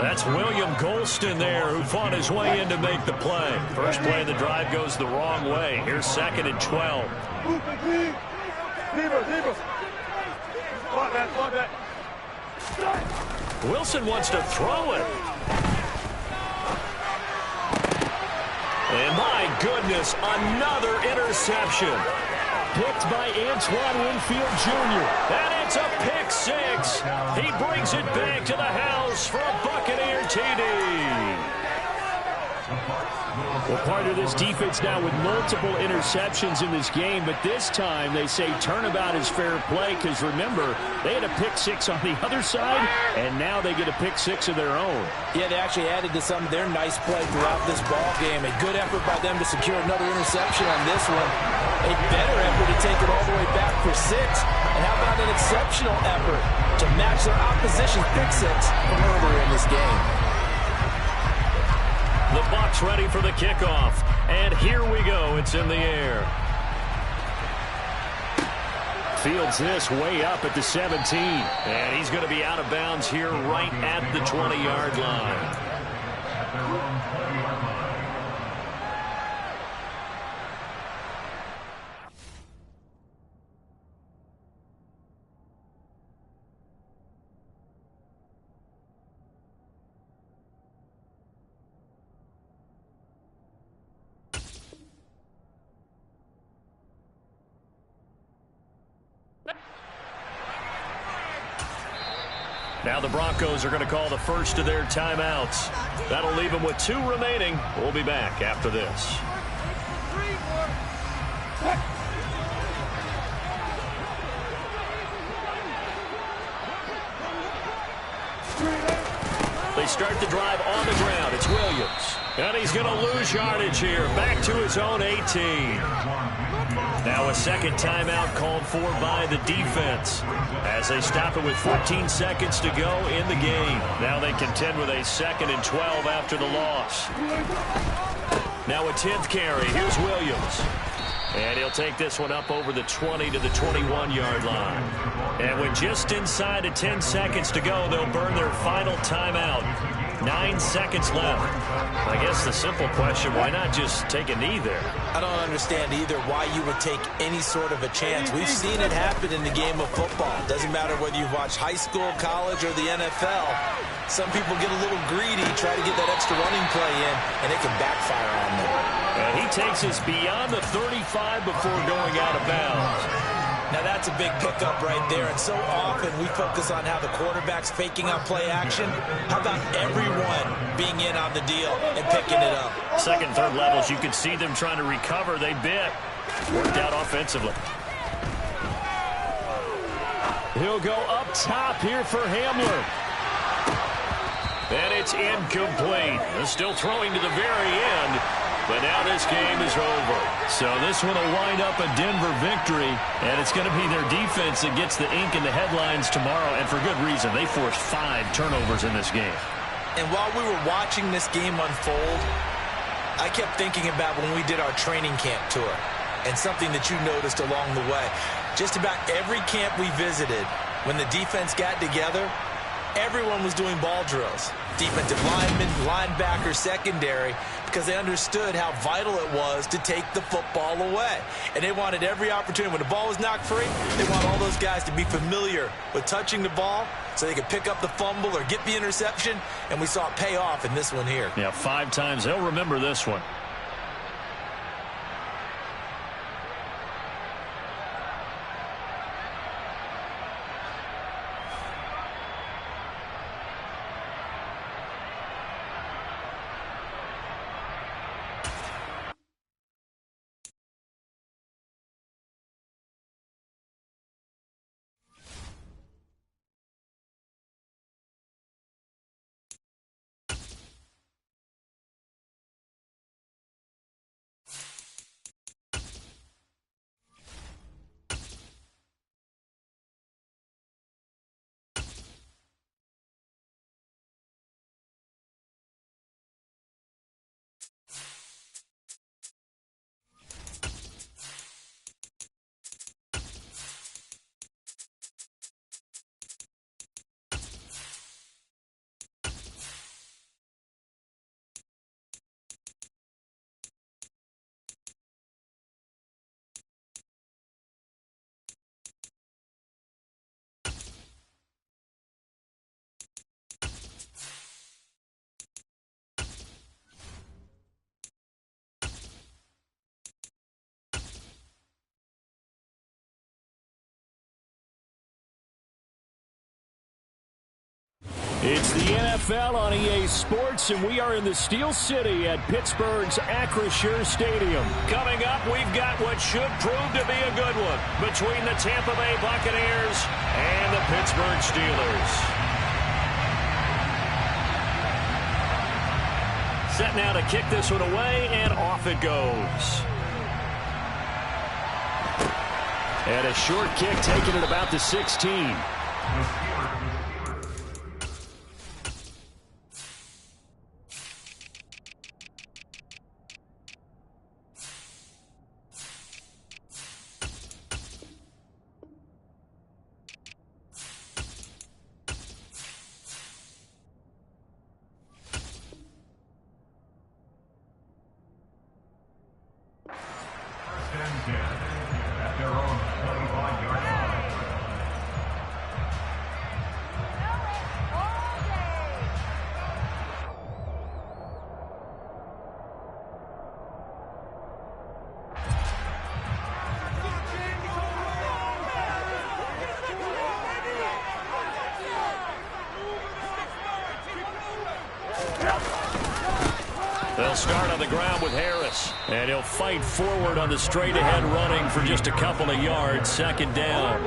That's William Golston there, who fought his way in to make the play. First play of the drive goes the wrong way. Here's 2nd and 12. Wilson wants to throw it. And my goodness, another interception. Picked by Antoine Winfield Jr. And it's a pick 6. He brings it back to the house for a Buccaneer TD. Well, part of this defense now with multiple interceptions in this game, but this time they say turnabout is fair play, because remember, they had a pick 6 on the other side, and now they get a pick 6 of their own. yeah, they actually added to some of their nice play throughout this ball game. A good effort by them to secure another interception on this one. A better effort to take it all the way back for 6. And how about an exceptional effort to match their opposition's pick 6 from earlier in this game? The Bucs ready for the kickoff. And here we go. It's in the air. Fields this way up at the 17. And he's going to be out of bounds here right at the 20-yard line. Now the Broncos are going to call the first of their timeouts. That'll leave them with 2 remaining. We'll be back after this. They start the drive on the ground. It's Williams. And he's going to lose yardage here. Back to his own 18. Now a second timeout called for by the defense as they stop it with 14 seconds to go in the game. Now they contend with a 2nd and 12 after the loss. Now a 10th carry. Here's Williams. And he'll take this one up over the 20 to the 21-yard line. And with just inside of 10 seconds to go, they'll burn their final timeout. 9 seconds left. I guess the simple question, why not just take a knee there? I don't understand either why you would take any sort of a chance. We've seen it happen in the game of football. Doesn't matter whether you've watched high school, college, or the NFL. Some people get a little greedy, try to get that extra running play in, and it can backfire on them. And he takes us beyond the 35 before going out of bounds. Now that's a big pickup right there, and so often we focus on how the quarterback's faking out play action. How about everyone being in on the deal and picking it up? Second, third levels, you could see them trying to recover. They bit. Worked out offensively. He'll go up top here for Hamler. And it's incomplete. Still throwing to the very end, but now this game is over. So this one will wind up a Denver victory, and it's going to be their defense that gets the ink in the headlines tomorrow, and for good reason. They forced 5 turnovers in this game. And while we were watching this game unfold, I kept thinking about when we did our training camp tour, and something that you noticed along the way. Just about every camp we visited, when the defense got together, everyone was doing ball drills. Defensive linemen, linebackers, secondary, because they understood how vital it was to take the football away. And they wanted every opportunity. When the ball was knocked free, they want all those guys to be familiar with touching the ball so they could pick up the fumble or get the interception. And we saw it pay off in this one here. Yeah, 5 times. They'll remember this one. It's the NFL on EA Sports, and we are in the Steel City at Pittsburgh's Acrisure Stadium. Coming up, we've got what should prove to be a good one between the Tampa Bay Buccaneers and the Pittsburgh Steelers. Set now to kick this one away, and off it goes. And a short kick taken at about the 16. They'll start on the ground with Harris. And he'll fight forward on the straight-ahead running for just a couple of yards. Second down.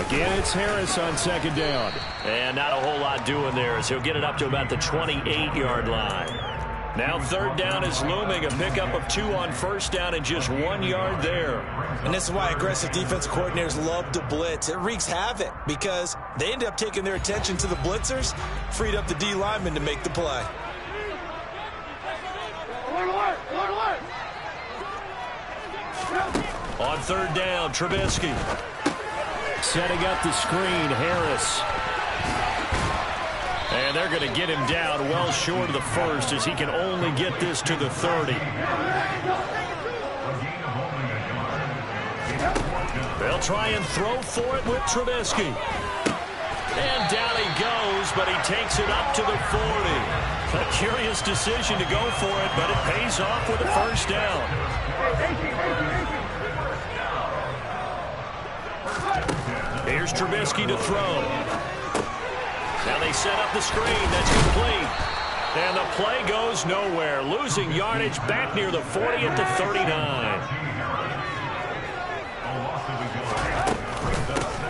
Again, it's Harris on second down. And not a whole lot doing there as he'll get it up to about the 28-yard line. Now third down is looming, a pickup of 2 on first down and just 1 yard there. And this is why aggressive defensive coordinators love to blitz. It wreaks havoc because they end up taking their attention to the blitzers, freed up the D lineman to make the play. On third down, Trubisky. Setting up the screen, Harris. And they're going to get him down well short of the first as he can only get this to the 30. They'll try and throw for it with Trubisky. And down he goes, but he takes it up to the 40. A curious decision to go for it, but it pays off with a first down. Here's Trubisky to throw. Now they set up the screen. That's complete. And the play goes nowhere. Losing yardage back near the 40 at the 39.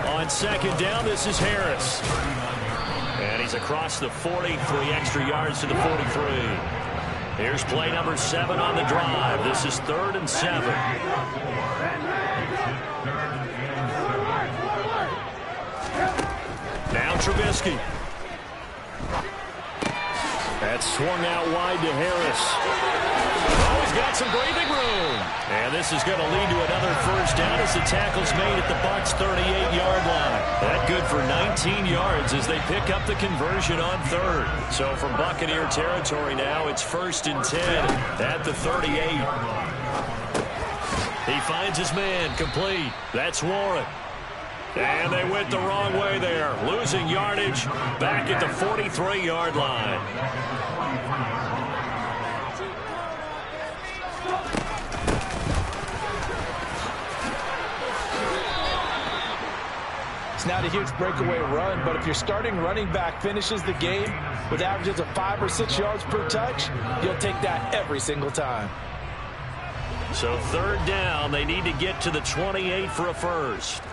On second down, this is Harris. And he's across the 40, 3 extra yards to the 43. Here's play number 7 on the drive. This is 3rd and 7. Now Trubisky. That's swung out wide to Harris. Oh, he's got some breathing room. And this is going to lead to another first down as the tackle's made at the Bucs' 38-yard line. That good for 19 yards as they pick up the conversion on 3rd. So from Buccaneer territory now, it's 1st and 10 at the 38. He finds his man complete. That's Warren. And they went the wrong way there. Losing yardage back at the 43-yard line. It's not a huge breakaway run, but if your starting running back finishes the game with averages of 5 or 6 yards per touch, you'll take that every single time. So 3rd down, they need to get to the 28 for a first.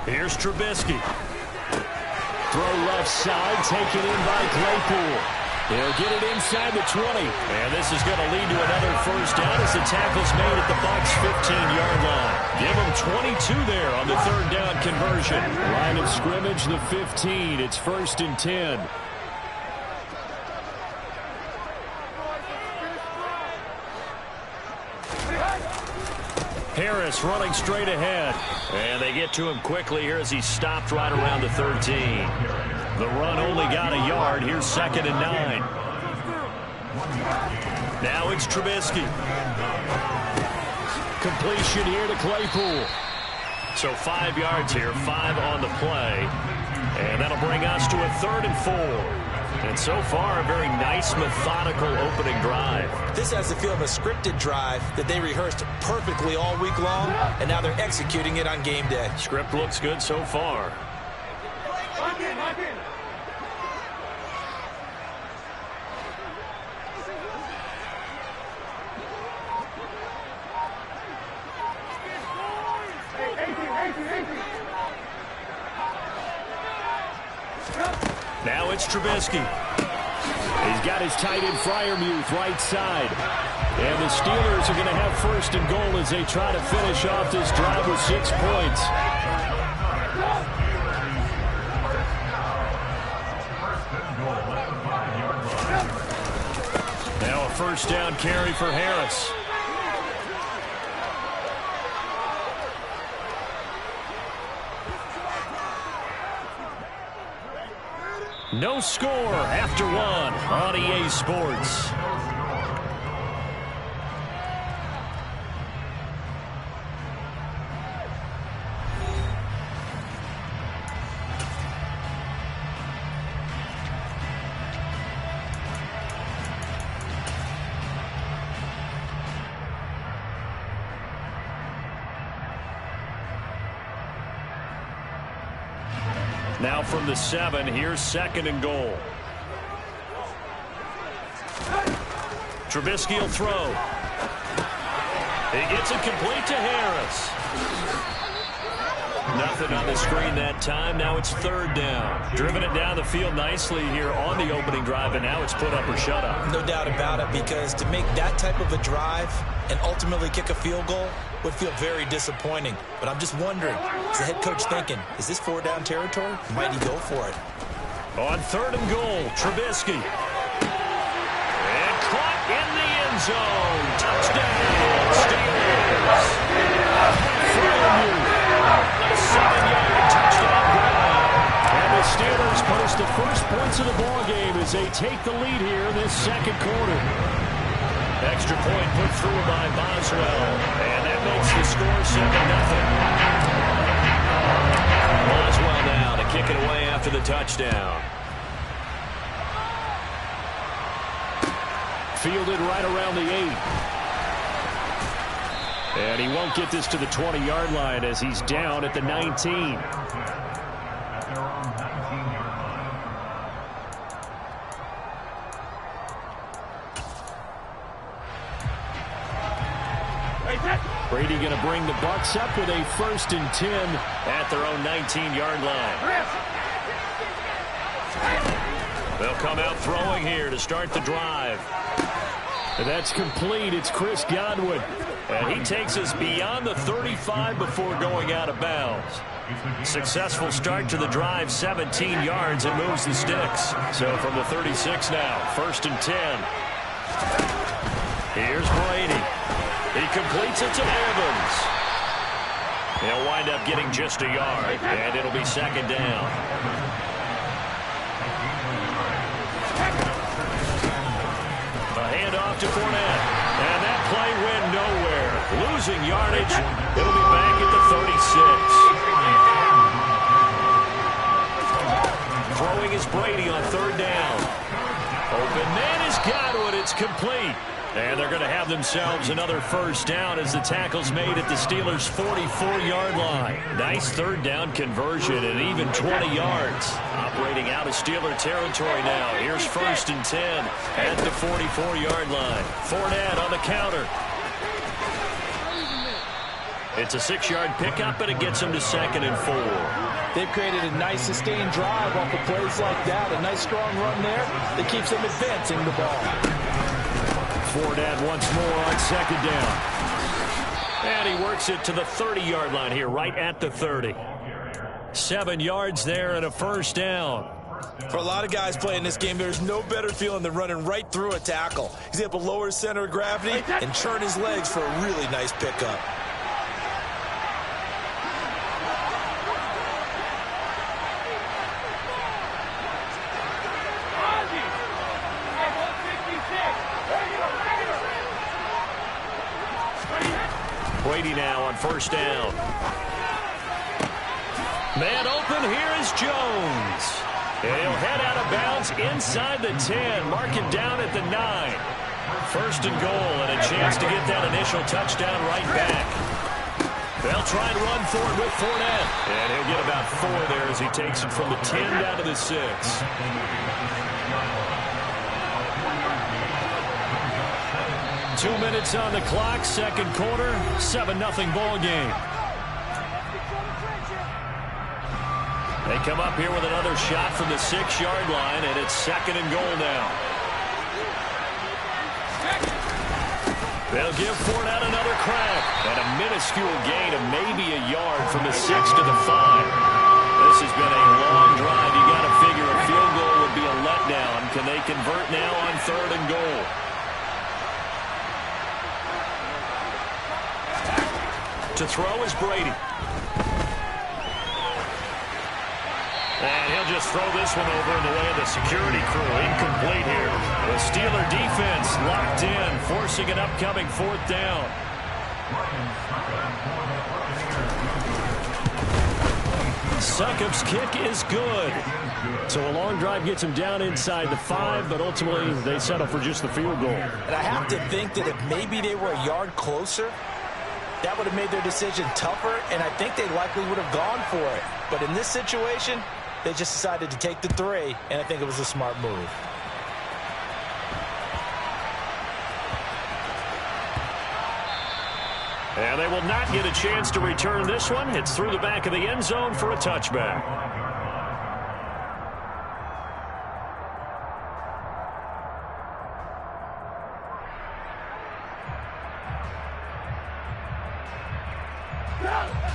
Here's Trubisky. Throw left side, taken in by Claypool. He'll get it inside the 20. And this is going to lead to another first down as the tackle's made at the Bucs' 15-yard line. Give them 22 there on the 3rd down conversion. Line of scrimmage, the 15. It's 1st and 10. Harris running straight ahead. And they get to him quickly here as he stopped right around the 13. The run only got a yard. Here's 2nd and 9. Now it's Trubisky. Completion here to Claypool. So 5 yards here, 5 on the play. And that'll bring us to a 3rd and 4. And so far, a very nice, methodical opening drive. This has the feel of a scripted drive that they rehearsed perfectly all week long, and now they're executing it on game day. Script looks good so far. Now it's Trubisky. He's got his tight end Freiermuth right side. And the Steelers are going to have 1st and goal as they try to finish off this drive with 6 points. Now a first down carry for Harris. No score after 1 on EA Sports. Now from the 7, here's 2nd and goal. Trubisky will throw. He gets it complete to Harris. Nothing on the screen that time. Now it's 3rd down. Driven it down the field nicely here on the opening drive, and now it's put up or shut up. No doubt about it, because to make that type of a drive and ultimately kick a field goal would feel very disappointing. But I'm just wondering, is the head coach thinking, is this 4-down territory? Might he go for it? On 3rd and goal, Trubisky. And caught in the end zone. Touchdown, Steelers. Freiermuth. A 7-yard touchdown grab. And the Steelers gets the first points of the ball game as they take the lead here in this second quarter. Extra point put through by Boswell, and that makes the score 7-0. Boswell now to kick it away after the touchdown. Fielded right around the 8. And he won't get this to the 20-yard line as he's down at the 19. Brady going to bring the Bucs up with a 1st and 10 at their own 19-yard line. They'll come out throwing here to start the drive. And that's complete. It's Chris Godwin. And he takes us beyond the 35 before going out of bounds. Successful start to the drive, 17 yards, and moves the sticks. So from the 36 now, 1st and 10. Here's Brady. He completes it to Evans. He'll wind up getting just a yard, and it'll be 2nd down. A handoff to Fournette, and that play went nowhere. Losing yardage. It'll be back at the 36. Throwing is Brady on 3rd down. Open man is Godwin. It's complete. And they're going to have themselves another 1st down as the tackle's made at the Steelers' 44-yard line. Nice 3rd down conversion and even 20 yards. Operating out of Steeler territory now. Here's 1st and 10 at the 44-yard line. Fournette on the counter. It's a 6-yard pickup, and it gets them to 2nd and 4. They've created a nice sustained drive off of plays like that. A nice strong run there that keeps them advancing the ball. Fournette once more on 2nd down. And he works it to the 30-yard line here, right at the 30. 7 yards there and a 1st down. For a lot of guys playing this game, there's no better feeling than running right through a tackle. He's able to lower his center of gravity and churn his legs for a really nice pickup. Brady now on 1st down. Man open, here is Jones. And he'll head out of bounds inside the 10. Mark him down at the 9. 1st and goal, and a chance to get that initial touchdown right back. They'll try and run for it with Fournette. And he'll get about 4 there as he takes it from the 10 down to the 6. 2 minutes on the clock, 2nd quarter, 7-0 ball game. They come up here with another shot from the 6-yard line, and it's 2nd and goal now. They'll give Fournette another crack, and a minuscule gain of maybe a yard from the 6 to the 5. This has been a long drive. You got to figure a field goal would be a letdown. Can they convert now on 3rd and goal? To throw is Brady. And he'll just throw this one over in the way of the security crew. Incomplete here. The Steeler defense locked in, forcing an upcoming 4th down. Succop's kick is good. So a long drive gets him down inside the 5, but ultimately they settle for just the field goal. And I have to think that if maybe they were a yard closer, that would have made their decision tougher, and I think they likely would have gone for it. But in this situation, they just decided to take the 3, and I think it was a smart move. And they will not get a chance to return this one. It's through the back of the end zone for a touchback.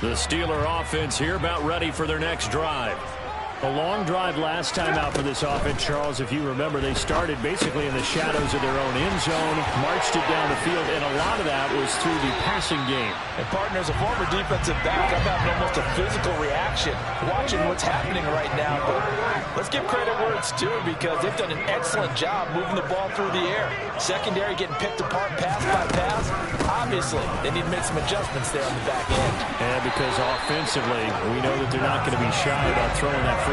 The Steeler offense here about ready for their next drive. A long drive last time out for this offense, Charles. If you remember, they started basically in the shadows of their own end zone, marched it down the field, and a lot of that was through the passing game. And partner, as a former defensive back, I'm having almost a physical reaction watching what's happening right now. But let's give credit where it's due, because they've done an excellent job moving the ball through the air. Secondary getting picked apart pass by pass. Obviously, they need to make some adjustments there on the back end. And because offensively, we know that they're not going to be shy about throwing that football.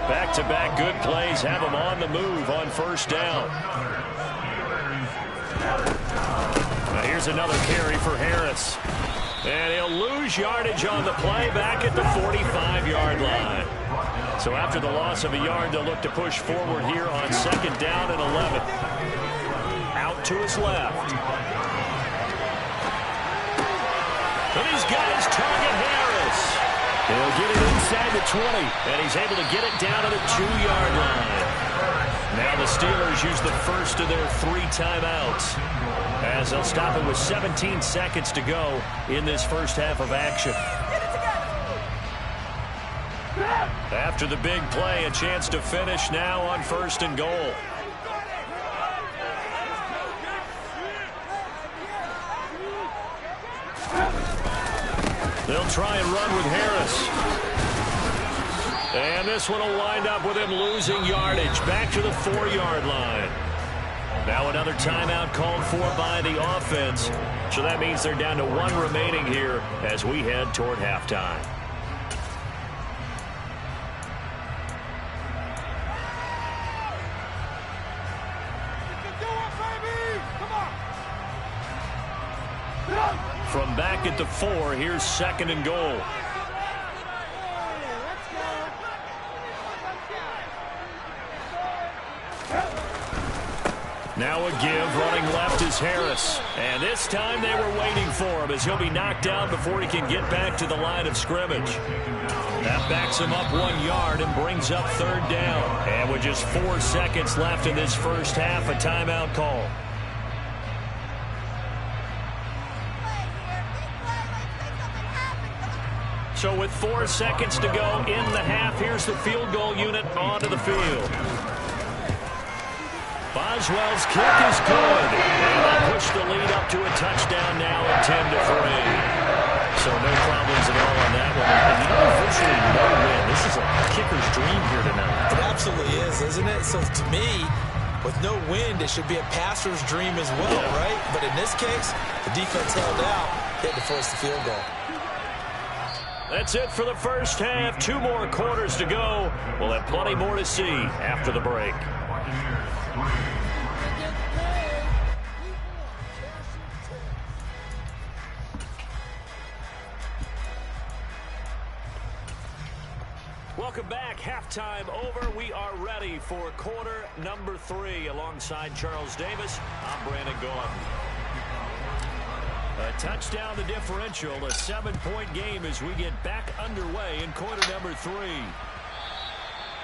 Back-to-back good plays have them on the move on first down. Now here's another carry for Harris. And he'll lose yardage on the play back at the 45-yard line. So after the loss of a yard, they'll look to push forward here on second down and 11. Out to his left. And he's got his target, Harris. He'll get it inside the 20, and he's able to get it down to the 2-yard line. Now the Steelers use the first of their 3 timeouts, as they'll stop it with 17 seconds to go in this first half of action. After the big play, a chance to finish now on first and goal. They'll try and run with Harris. And this one will wind up with him losing yardage back to the 4-yard line. Now another timeout called for by the offense. So that means they're down to 1 remaining here as we head toward halftime. From back at the 4, here's second and goal. Now a give, running left is Harris. And this time they were waiting for him, as he'll be knocked down before he can get back to the line of scrimmage. That backs him up 1 yard and brings up third down. And with just 4 seconds left in this first half, a timeout call. So with 4 seconds to go in the half, here's the field goal unit onto the field. Boswell's kick is good. And they'll push the lead up to a touchdown now at 10-3. So no problems at all on that one. And you know, virtually no win. This is a kicker's dream here tonight. It absolutely is, isn't it? So to me, with no wind, it should be a passer's dream as well, right? But in this case, the defense held out. They had to force the field goal. That's it for the first half. 2 more quarters to go. We'll have plenty more to see after the break. Welcome back. Halftime over. We are ready for quarter number 3. Alongside Charles Davis, I'm Brandon Gaudin. A touchdown the differential, a 7-point game as we get back underway in quarter number 3.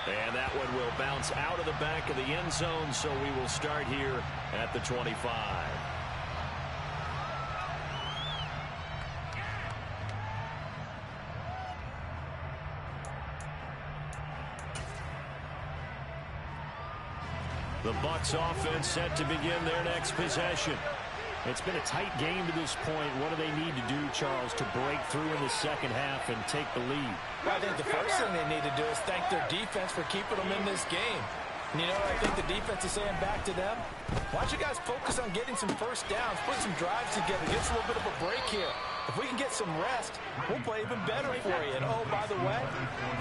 And that one will bounce out of the back of the end zone, so we will start here at the 25. The Bucs offense set to begin their next possession. It's been a tight game to this point. What do they need to do, Charles, to break through in the second half and take the lead? Well, I think the first thing they need to do is thank their defense for keeping them in this game. And, you know, I think the defense is saying back to them, why don't you guys focus on getting some first downs, put some drives together, get us a little bit of a break here. If we can get some rest, we'll play even better for you. And, oh, by the way,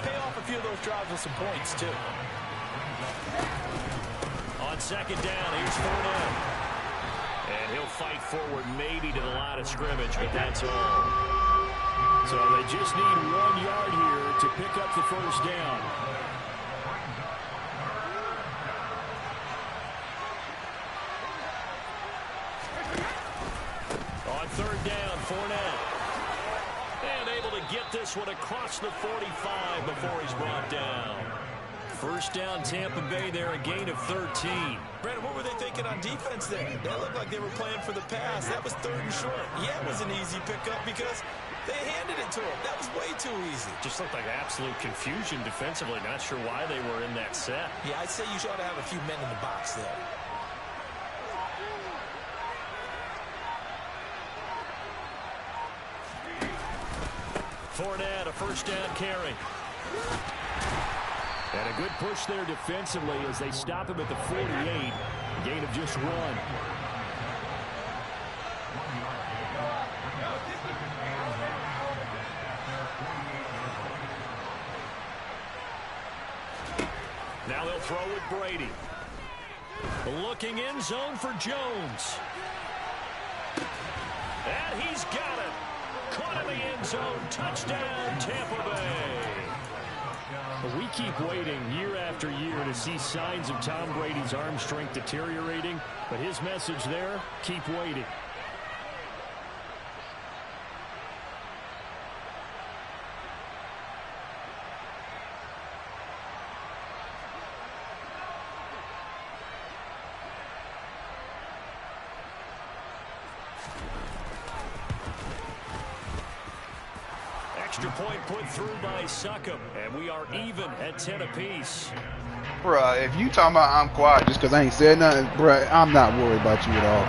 pay off a few of those drives with some points, too. On second down, here's Fournette. And he'll fight forward maybe to the line of scrimmage, but that's all. So they just need 1 yard here to pick up the first down. On third down, Fournette. And able to get this one across the 45 before he's brought down. First down, Tampa Bay there, a gain of 13. Brandon, what were they thinking on defense there? They looked like they were playing for the pass. That was 3rd and short. Yeah, it was an easy pickup because They handed it to him. That was way too easy. Just looked like absolute confusion defensively. Not sure why they were in that set. Yeah, I'd say you ought to have a few men in the box there. Fournette, a first down carry. And a good push there defensively as they stop him at the 48. A gain of just 1. Now they'll throw with Brady. Looking in zone for Jones. And he's got it. Caught in the end zone. Touchdown, Tampa Bay. We keep waiting year after year to see signs of Tom Brady's arm strength deteriorating, but his message there, keep waiting. Extra point put through by Succop, and we are even at 10 apiece. Bruh, if you talking about I'm quiet just because I ain't said nothing, bruh, I'm not worried about you at all.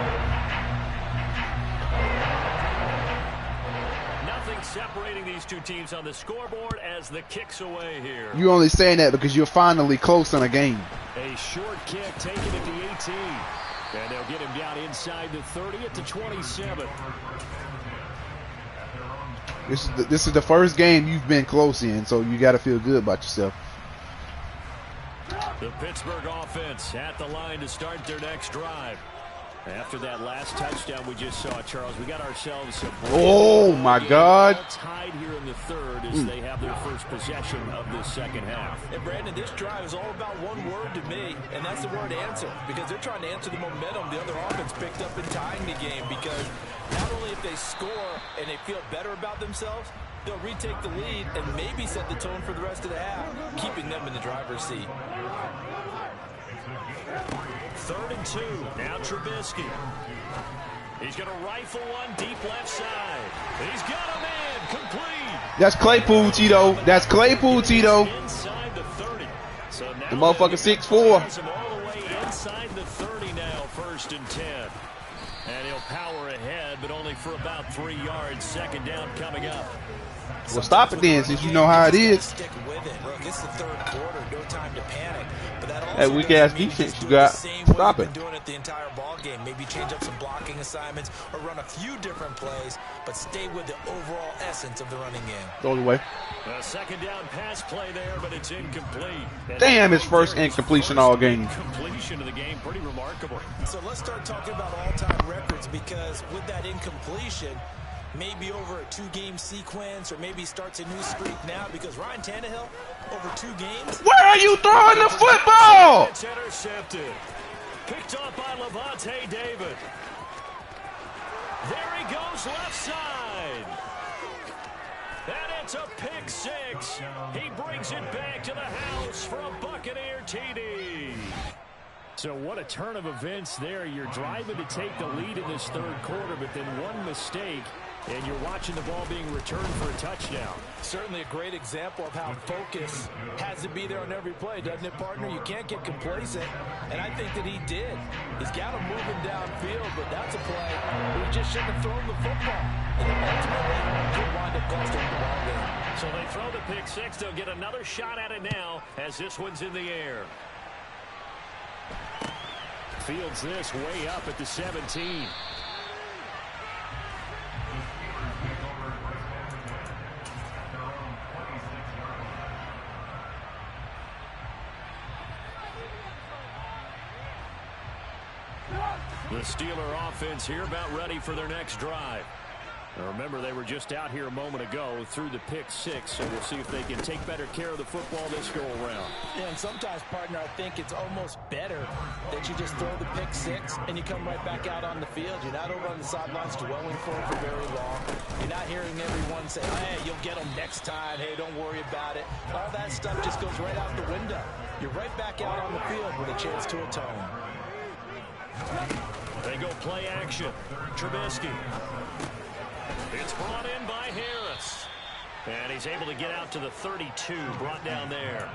Nothing separating these two teams on the scoreboard as the kick's away here. You only saying that because you're finally close in a game. A short kick taken at the 18. And they'll get him down inside the 30 at the 27. This is the first game you've been close in, so you got to feel good about yourself. The Pittsburgh offense at the line to start their next drive. After that last touchdown we just saw, Charles, we got ourselves a oh my God! Tied here in the third as they have their first possession of this second half. And Brandon, this drive is all about one word to me, and that's the word answer, because they're trying to answer the momentum the other offense picked up in tying the game. Because not only if they score and they feel better about themselves, they'll retake the lead and maybe set the tone for the rest of the half, keeping them in the driver's seat. 3rd and 2. Now Trubisky. He's going to rifle one deep left side. He's got a man complete. That's Claypool, Tito. That's Claypool, Tito. Inside the 30. So now the motherfucker 6'4". All the way inside the 30 now. 1st and 10. And he'll power ahead, but only for about 3 yards. Second down coming up. Well, stop it then, since you know how it is. Stick with it. Look, it's the third quarter. No time to panic. But that that weak ass defense you got. Stop it. Doing it the entire ball game. Maybe change up some blocking assignments or run a few different plays, but stay with the overall essence of the running game. Go away. A second down pass play there, but it's incomplete. Damn, his first incompletion all game. Completion of the game, pretty remarkable. So let's start talking about all-time records, because with that incompletion, maybe over a 2-game sequence, or maybe starts a new streak now, because Ryan Tannehill, over 2 games. Where are you throwing the football? It's intercepted. Picked up by Levante David. There he goes left side. And it's a pick 6. He brings it back to the house for a Buccaneer TD. So what a turn of events there. You're driving to take the lead in this third quarter, but then one mistake, and you're watching the ball being returned for a touchdown. Certainly a great example of how focus has to be there on every play, doesn't it, partner? You can't get complacent, and I think that he did. He's got him moving downfield, but that's a play where he just shouldn't have thrown the football. And ultimately, could wind up costing the ball game. So they throw the pick 6. They'll get another shot at it now as this one's in the air. Fields this way up at the 17. The Steeler offense here about ready for their next drive. Now remember, they were just out here a moment ago through the pick 6, so we'll see if they can take better care of the football this go around. Yeah, and sometimes, partner, I think it's almost better that you just throw the pick 6 and you come right back out on the field. You're not over on the sidelines dwelling for very long. You're not hearing everyone say, hey, you'll get them next time. Hey, don't worry about it. All that stuff just goes right out the window. You're right back out on the field with a chance to atone. They go play action. Trubisky. It's brought in by Harris. And he's able to get out to the 32, brought down there.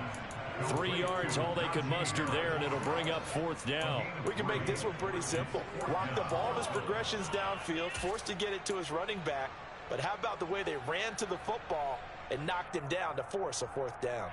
3 yards, all they could muster there, and it'll bring up 4th down. We can make this one pretty simple. Locked up all of his progressions downfield, forced to get it to his running back. But how about the way they ran to the football and knocked him down to force a 4th down?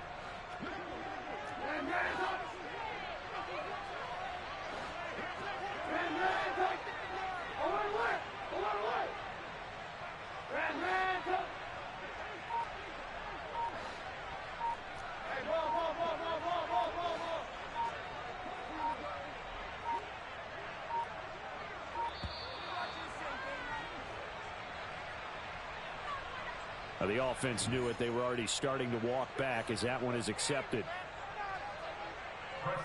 The offense knew it. They were already starting to walk back as that one is accepted.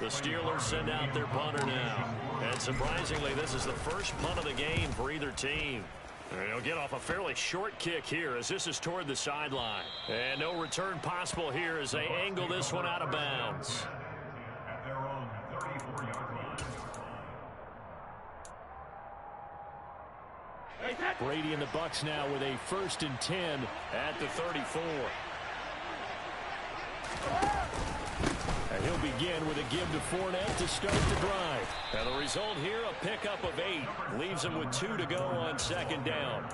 The Steelers send out their punter now. And surprisingly, this is the first punt of the game for either team. They'll get off a fairly short kick here as this is toward the sideline. And no return possible here as they angle this one out of bounds. At their own 34-yard line. Brady and the Bucs now with a 1st and 10 at the 34. And he'll begin with a give to Fournette to start the drive. And the result here, a pickup of 8. Leaves them with 2 to go on 2nd down.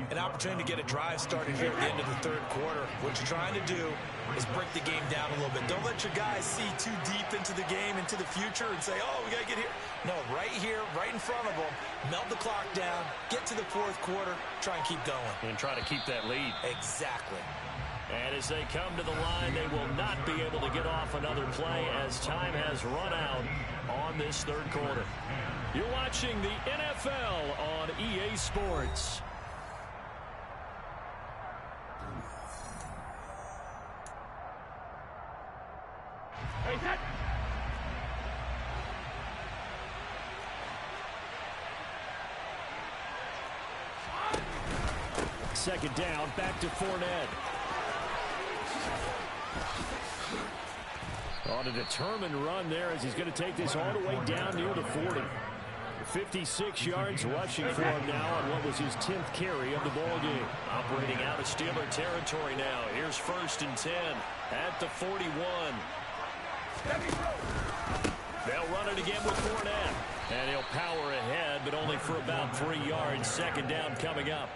An opportunity to get a drive started here at the end of the 3rd quarter. What you're trying to do is break the game down a little bit. Don't let your guys see too deep into the game, into the future, and say, oh, we got to get here. No, right here, right in front of them, melt the clock down, get to the 4th quarter, try and keep going. And try to keep that lead. Exactly. And as they come to the line, they will not be able to get off another play as time has run out on this 3rd quarter. You're watching the NFL on EA Sports. Second down, back to Fournette. On a determined run there as he's going to take this all the way down near the 40. 56 yards rushing for him now on what was his 10th carry of the ball game. Operating out of Steeler territory now. Here's 1st and 10 at the 41. They'll run it again with Fournette. And he'll power ahead, but only for about 3 yards. 2nd down coming up.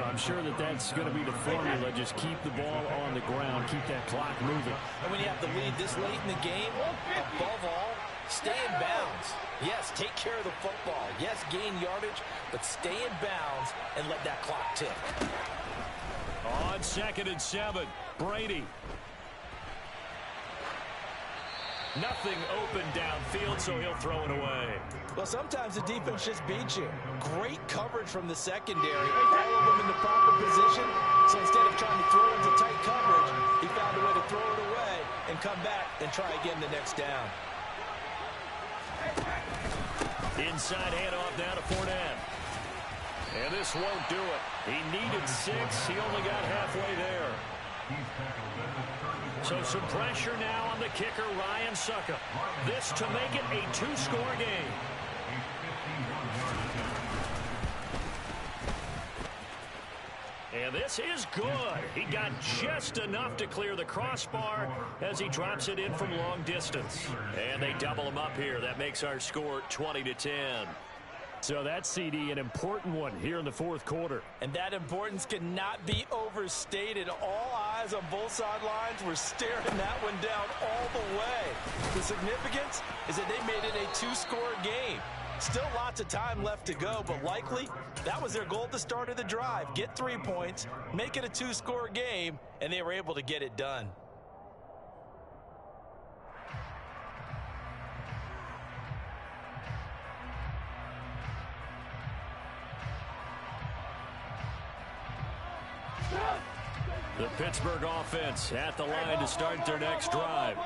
I'm sure that's going to be the formula. Just keep the ball on the ground. Keep that clock moving. And when you have the lead this late in the game, above all, stay in bounds. Yes, take care of the football. Yes, gain yardage, but stay in bounds and let that clock tick. On 2nd and 7, Brady. Nothing open downfield, so he'll throw it away. Well, sometimes the defense just beats you. Great coverage from the secondary. All of them in the proper position. So instead of trying to throw into tight coverage, he found a way to throw it away and come back and try again the next down. Inside handoff now to Fournette. And this won't do it. He needed 6. He only got halfway there. So some pressure now on the kicker, Ryan Suckup. This to make it a 2-score game. And this is good. He got just enough to clear the crossbar as he drops it in from long distance. And they double him up here. That makes our score 20-10. So that's, CD, an important one here in the 4th quarter. And that importance cannot be overstated. All eyes on both sidelines were staring that one down all the way. The significance is that they made it a 2-score game. Still lots of time left to go, but likely that was their goal at the start of the drive. Get 3 points, make it a 2-score game, and they were able to get it done. The Pittsburgh offense at the line to start their next drive.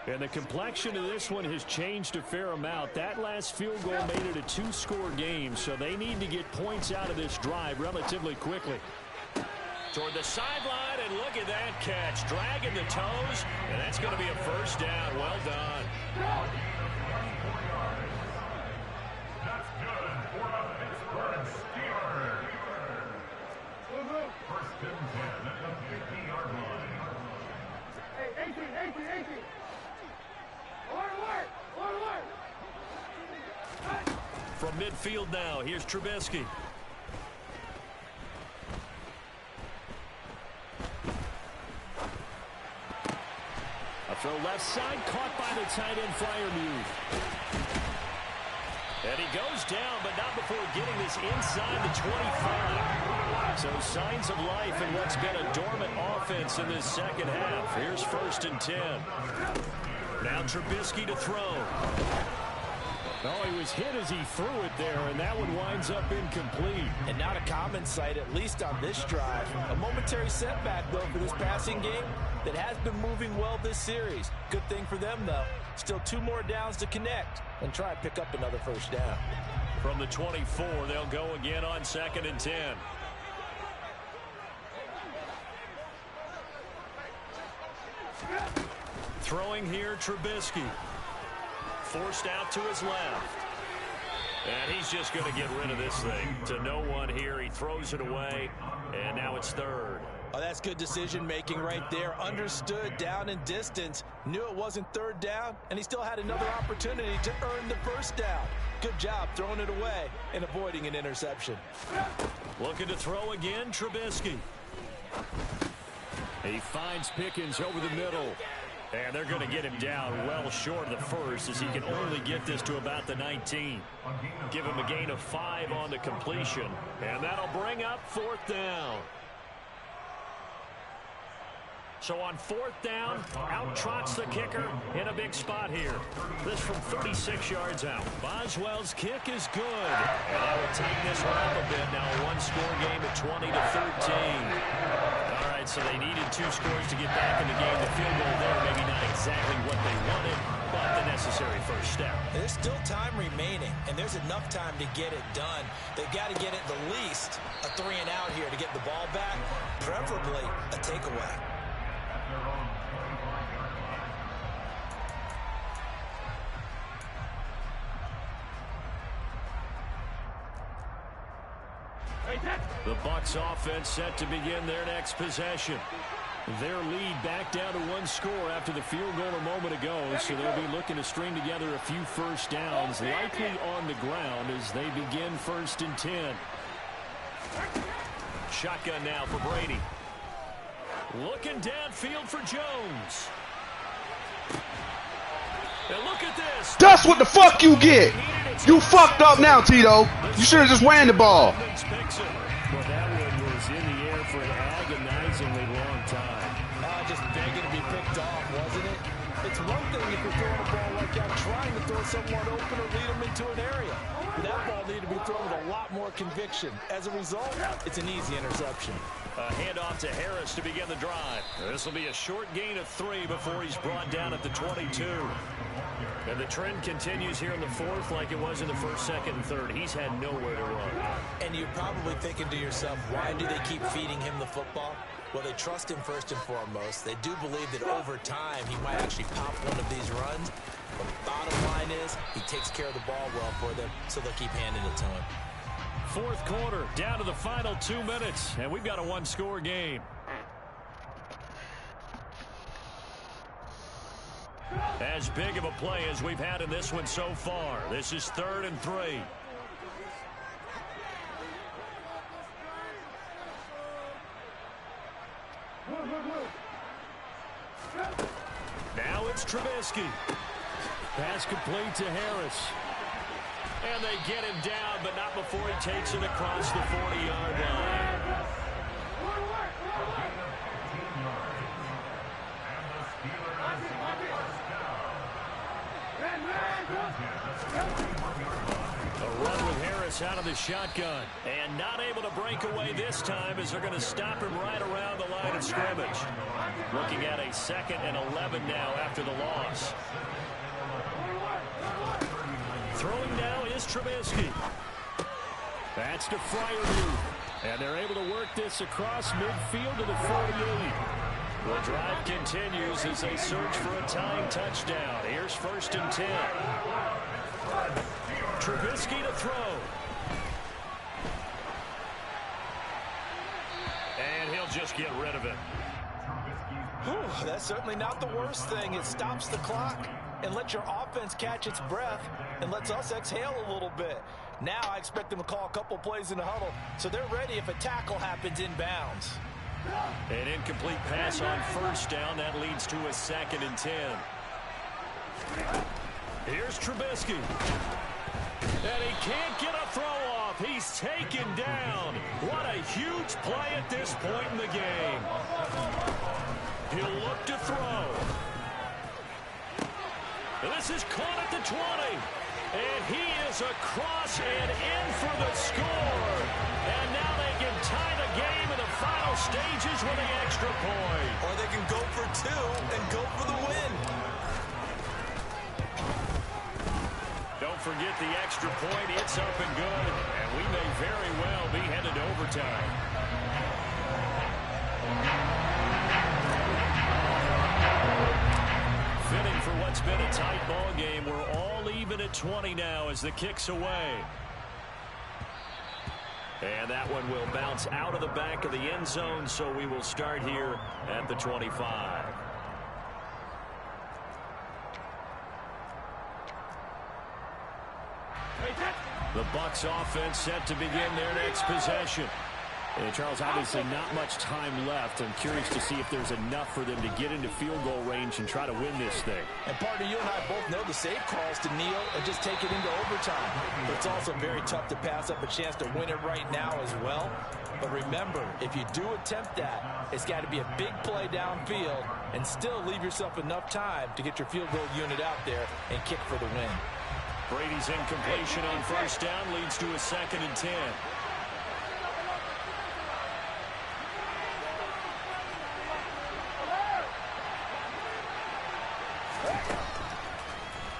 And the complexion of this one has changed a fair amount. That last field goal made it a 2-score game, so they need to get points out of this drive relatively quickly. Toward the sideline, and look at that catch. Dragging the toes, and that's going to be a 1st down. Well done. That's good for the Pittsburgh Steelers. midfield now. Here's Trubisky. A throw left side, caught by the tight end flyer move. And he goes down, but not before getting this inside the 25. So signs of life in what's been a dormant offense in this second half. Here's 1st and 10. Now Trubisky to throw. Oh, he was hit as he threw it there, and that one winds up incomplete. And not a common sight, at least on this drive. A momentary setback, though, for this passing game that has been moving well this series. Good thing for them, though. Still 2 more downs to connect and try to pick up another 1st down. From the 24, they'll go again on 2nd and 10. Throwing here, Trubisky. Forced out to his left. And he's just going to get rid of this thing. To no one here. He throws it away. And now it's 3rd. Oh, that's good decision-making right there. Understood down and distance. Knew it wasn't 3rd down. And he still had another opportunity to earn the 1st down. Good job throwing it away and avoiding an interception. Looking to throw again, Trubisky. He finds Pickens over the middle. And they're going to get him down well short of the 1st as he can only get this to about the 19. Give him a gain of 5 on the completion. And that'll bring up 4th down. So on 4th down, out trots the kicker in a big spot here. This from 36 yards out. Boswell's kick is good. And that will take this one up a bit. Now a 1-score game at 20-13. All right, so they needed 2 scores to get back in the game. The field goal there, maybe not exactly what they wanted, but the necessary 1st step. There's still time remaining, and there's enough time to get it done. They've got to get at the least a 3 and out here to get the ball back, preferably a takeaway. The Bucs offense set to begin their next possession. Their lead back down to 1 score after the field goal a moment ago, so they'll be looking to string together a few 1st downs, likely on the ground as they begin 1st and 10. Shotgun now for Brady. Looking downfield for Jones. And look at this. That's what the fuck you get. You fucked up now, Tito. You should have just ran the ball. Well, that one was in the air for an agonizingly long time. Just begging to be picked off, wasn't it? It's one thing if you're throwing a ball like that, trying to throw someone open or lead them into an area. But that ball needed to be thrown with a lot more conviction. As a result, it's an easy interception. A handoff to Harris to begin the drive. This will be a short gain of 3 before he's brought down at the 22. And the trend continues here in the 4th like it was in the 1st, 2nd, and 3rd. He's had nowhere to run. And you're probably thinking to yourself, why do they keep feeding him the football? Well, they trust him first and foremost. They do believe that over time he might actually pop one of these runs. But the bottom line is he takes care of the ball well for them, so they'll keep handing it to him. 4th quarter, down to the final 2 minutes, and we've got a 1-score game. As big of a play as we've had in this one so far. This is 3rd and 3. Now it's Trubisky. Pass complete to Harris. And they get him down, but not before he takes it across the 40-yard line. A run with Harris out of the shotgun. And not able to break away this time as they're going to stop him right around the line of scrimmage. Looking at a 2nd and 11 now after the loss. Throwing now is Trubisky. That's to Freiermuth. And they're able to work this across midfield to the 48. The drive continues as they search for a tying touchdown. Here's 1st and 10. Trubisky to throw. And he'll just get rid of it. That's certainly not the worst thing. It stops the clock and lets your offense catch its breath. and lets us exhale a little bit. Now I expect them to call a couple plays in the huddle, so they're ready if a tackle happens inbounds. An incomplete pass on first down. That leads to a 2nd and 10. Here's Trubisky. And he can't get a throw off. He's taken down. What a huge play at this point in the game. He'll look to throw. This is caught at the 20. And he is across and in for the score. And now they can tie the game in the final stages with the extra point. Or they can go for 2 and go for the win. Don't forget the extra point. It's up and good. And we may very well be headed to overtime. Fitting for what's been a tight ball game. We're all even at 20 now as the kick's away. And that one will bounce out of the back of the end zone, so we will start here at the 25. The Bucs offense set to begin their next possession. And Charles, obviously not much time left. I'm curious to see if there's enough for them to get into field goal range and try to win this thing. And partner, you and I both know the safe calls to kneel and just take it into overtime. But it's also very tough to pass up a chance to win it right now as well. But remember, if you do attempt that, it's got to be a big play downfield and still leave yourself enough time to get your field goal unit out there and kick for the win. Brady's incompletion on first down leads to a 2nd and 10.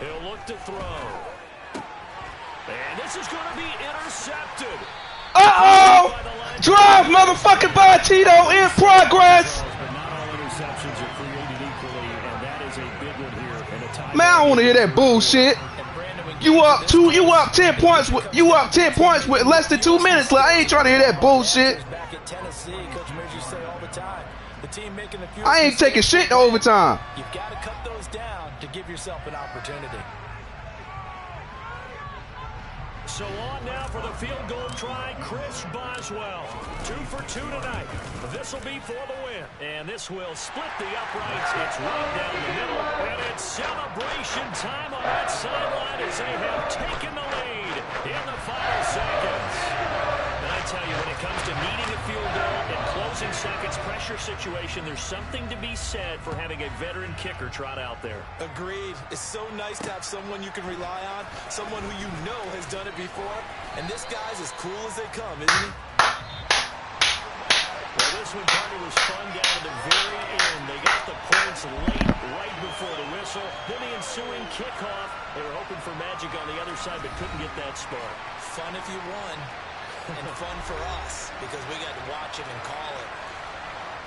He'll look to throw. And this is going to be intercepted. Uh-oh! Drive, motherfucking by Tito in progress! But not all interceptions are created equally, and that is a big one here. And a tie. Man, I don't want to hear that bullshit. You up 10 points with less than 2 minutes left. I ain't trying to hear that bullshit. Back at Tennessee, Coach Mears used to say all the time, the team making the few I ain't taking shit to overtime. You've got to cut those down to give yourself an opportunity. So on now for the field goal try, Chris Boswell. 2 for 2 tonight. This will be for the win. And this will split the uprights. It's right down the middle. And it's celebration time on that sideline as they have taken the lead in the final seconds. And I tell you, when it comes to needing a field goal in closing seconds, pressure situation, there's something to be said for having a veteran kicker trot out there. Agreed. It's so nice to have someone you can rely on, someone who you know has done it before. And this guy's as cool as they come, isn't he? Well, this one, partner, was fun down to the very end. They got the points late, right before the whistle. Then the ensuing kickoff. They were hoping for magic on the other side, but couldn't get that spark. Fun if you won, and fun for us, because we got to watch it and call it.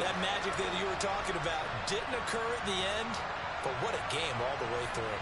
That magic that you were talking about didn't occur at the end, but what a game all the way through.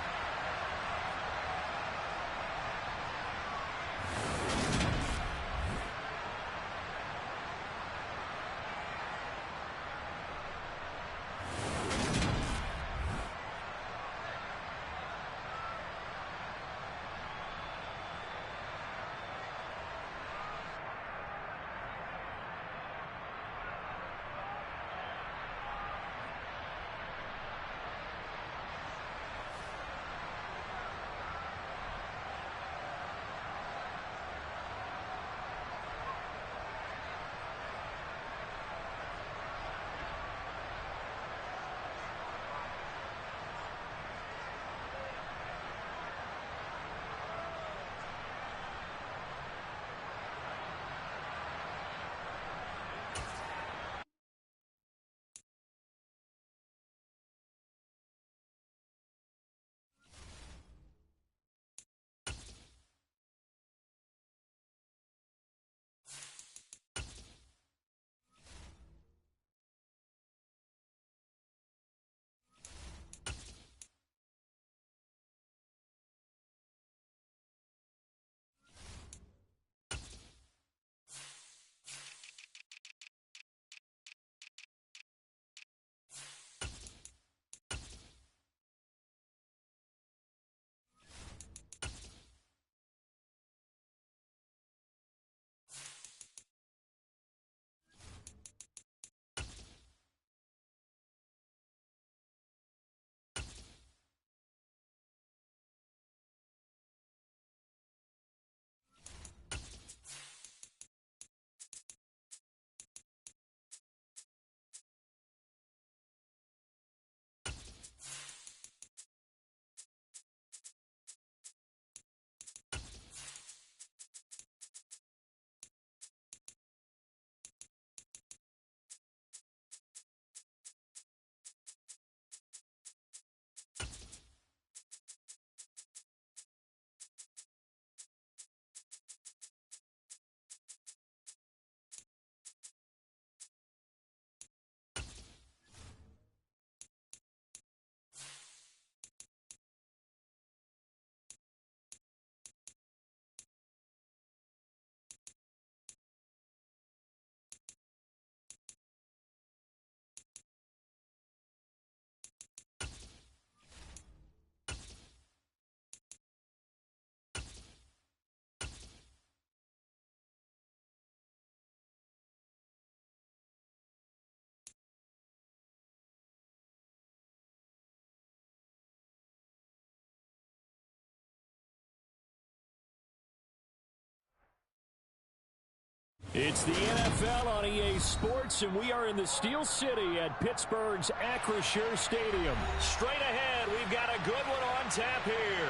It's the NFL on EA Sports, and we are in the Steel City at Pittsburgh's Acrisure Stadium. Straight ahead, we've got a good one on tap here.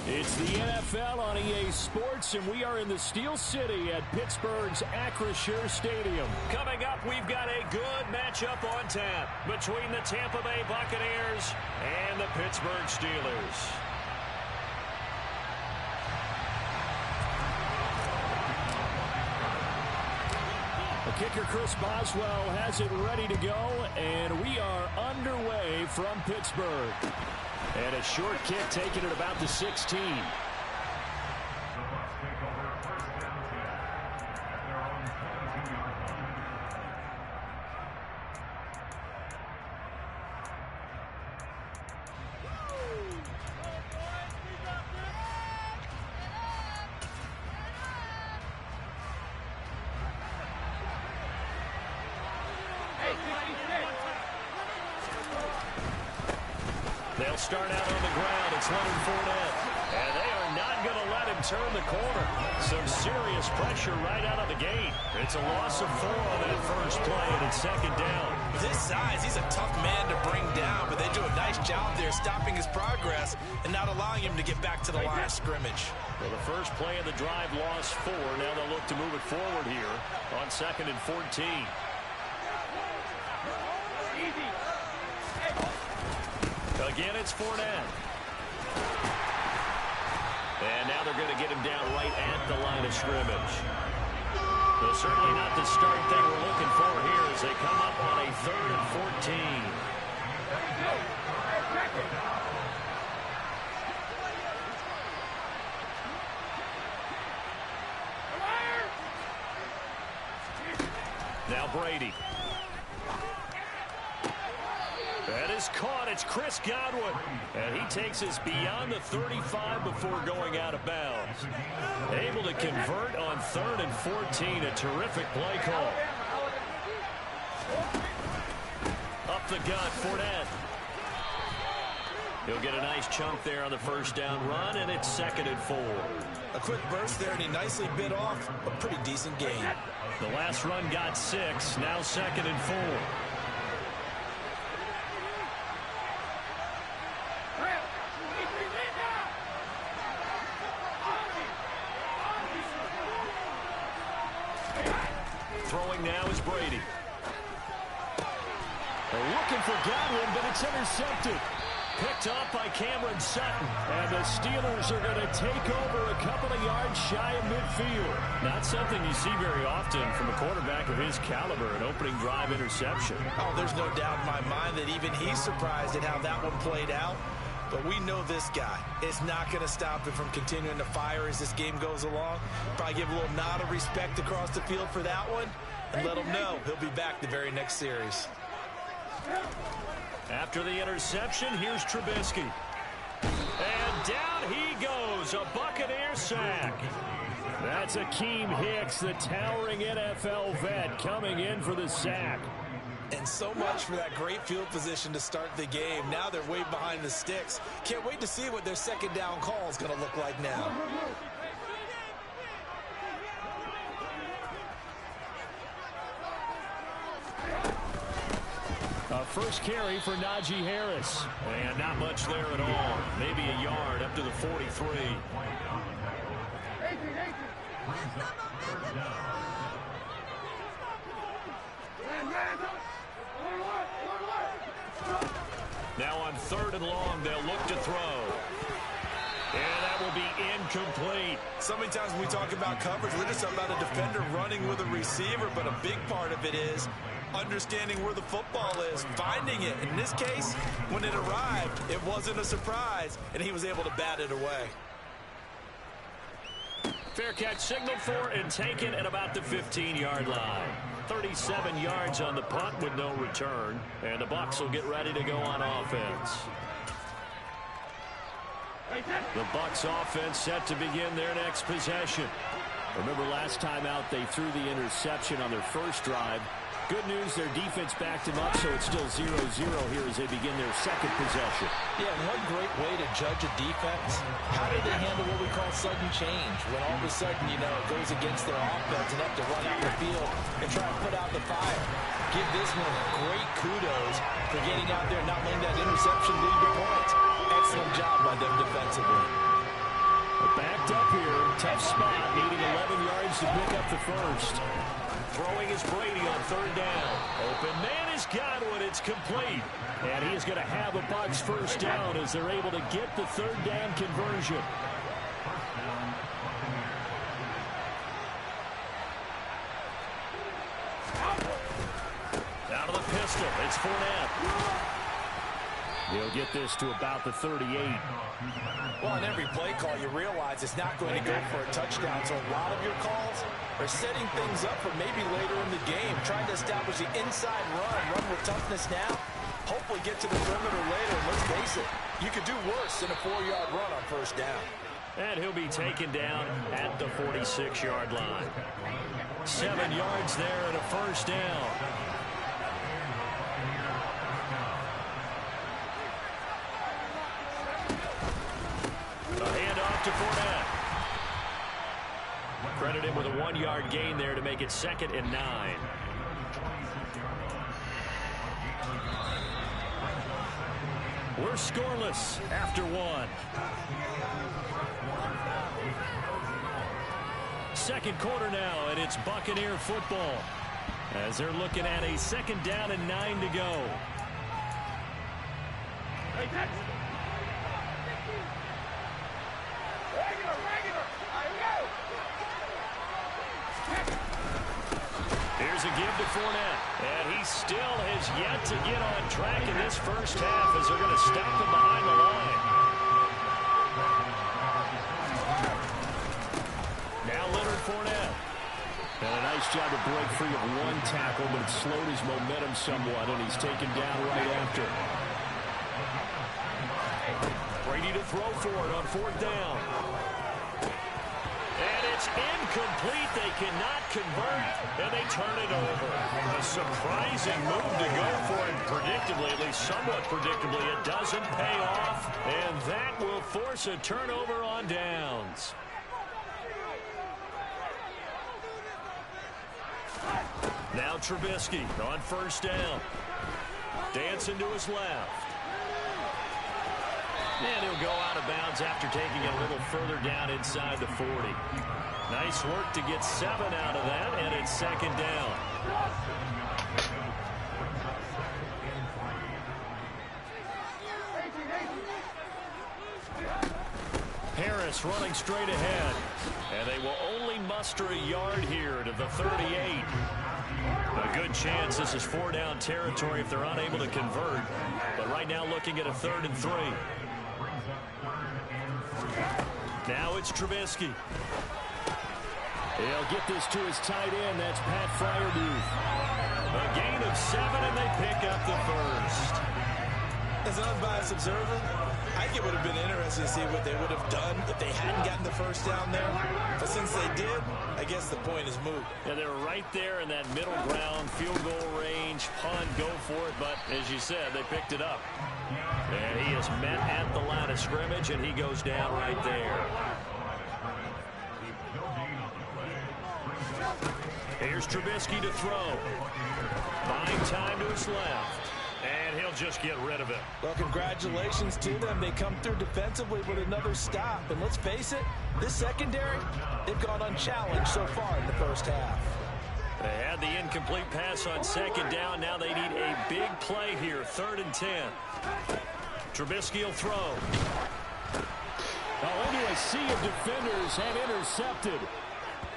It's the NFL on EA Sports, and we are in the Steel City at Pittsburgh's Acrisure Stadium. Coming up, we've got a good matchup on tap between the Tampa Bay Buccaneers and the Pittsburgh Steelers. The kicker, Chris Boswell, has it ready to go, and we are underway from Pittsburgh. And a short kick taken at about the 16. The Bucs take over first down 10 at their own 22-yard line. They'll start out on the ground. It's Leonard Fournette. And they are not going to let him turn the corner. Some serious pressure right out of the gate. It's a loss of 4 on that first play, and it's second down. With his size, he's a tough man to bring down, but they do a nice job there stopping his progress and not allowing him to get back to the line of scrimmage. Well, the first play of the drive lost 4. Now they'll look to move it forward here on 2nd and 14. Again, it's Fournette. And now they're going to get him down right at the line of scrimmage. So certainly not the start they were looking for here as they come up on a 3rd and 14. Now Brady. That is caught. It's Chris Godwin. And he takes us beyond the 35 before going out of bounds. Able to convert on 3rd and 14. A terrific play call. Up the gut, Fournette. He'll get a nice chunk there on the first down run, and it's 2nd and 4. A quick burst there, and he nicely bit off a pretty decent gain. The last run got 6. Now 2nd and 4. Throwing now is Brady. They're looking for Godwin, but it's intercepted. Picked up by Cameron Sutton. And the Steelers are going to take over a couple of yards shy of midfield. Not something you see very often from a quarterback of his caliber, an opening drive interception. Oh, there's no doubt in my mind that even he's surprised at how that one played out. But we know this guy is not going to stop him from continuing to fire as this game goes along. Probably give a little nod of respect across the field for that one and let him know he'll be back the very next series. After the interception, here's Trubisky. And down he goes, a Buccaneer sack. That's Akeem Hicks, the towering NFL vet, coming in for the sack. And so much for that great field position to start the game. Now they're way behind the sticks. Can't wait to see what their second down call is going to look like now. A first carry for Najee Harris. And not much there at all. Maybe a yard up to the 43. Now on 3rd and long, they'll look to throw. And that will be incomplete. So many times when we talk about coverage, we're just talking about a defender running with a receiver, but a big part of it is understanding where the football is, finding it. In this case, when it arrived, it wasn't a surprise, and he was able to bat it away. Fair catch signaled for and taken at about the 15-yard line. 37 yards on the punt with no return. And the Bucs will get ready to go on offense. The Bucs offense set to begin their next possession. Remember last time out they threw the interception on their first drive. Good news, their defense backed him up, so it's still 0-0 here as they begin their second possession. Yeah, one great way to judge a defense, how do they handle what we call sudden change? When all of a sudden, you know, it goes against their offense and have to run out the field and try to put out the fire. Give this one great kudos for getting out there and not letting that interception lead to points. Excellent job by them defensively. Backed up here, tough spot, needing 11 yards to pick up the first. Throwing is Brady on 3rd down. Open man has got one. It's complete. And he is going to have a Bucs first down as they're able to get the 3rd down conversion. Out of the pistol. It's Fournette. He'll get this to about the 38. Well, on every play call, you realize it's not going to go for a touchdown, so a lot of your calls are setting things up for maybe later in the game, trying to establish the inside run with toughness now, hopefully get to the perimeter later. And let's face it, you could do worse than a 4-yard run on 1st down. And he'll be taken down at the 46-yard line. 7 yards there and a first down. To Fournette. Credit him with a 1-yard gain there to make it 2nd and 9. We're scoreless after 1. Second quarter now, and it's Buccaneer football as they're looking at a 2nd down and 9 to go. Here's a give to Fournette, and he still has yet to get on track in this first half as they're going to stop him behind the line. Now Leonard Fournette. And a nice job to break free of one tackle, but it slowed his momentum somewhat, and he's taken down right after. Brady to throw for it on 4th down. And it's incomplete. They cannot convert, and they turn it over. A surprising move to go for it predictably, at least somewhat predictably. It doesn't pay off, and that will force a turnover on downs. Now Trubisky on 1st down. Dancing to his left. And he'll go out of bounds after taking it a little further down inside the 40. Nice work to get 7 out of that, and it's 2nd down. Harris running straight ahead. And they will only muster a yard here to the 38. A good chance this is 4-down territory if they're unable to convert. But right now looking at a 3rd and 3. Now it's Trubisky. He'll get this to his tight end. That's Pat Freiermuth. A gain of 7, and they pick up the first. As an unbiased observer, I think it would have been interesting to see what they would have done if they hadn't gotten the first down there. But since they did, I guess the point is moot. Yeah, they're right there in that middle ground, field goal range, punt, go for it. But as you said, they picked it up. And he is met at the line of scrimmage, and he goes down right there. Here's Trubisky to throw. Buying time to his left. And And he'll just get rid of it. Well, congratulations to them. They come through defensively with another stop. And let's face it, this secondary, they've gone unchallenged so far in the first half. They had the incomplete pass on second down. Now they need a big play here. 3rd and 10. Trubisky will throw. Into a sea of defenders and intercepted.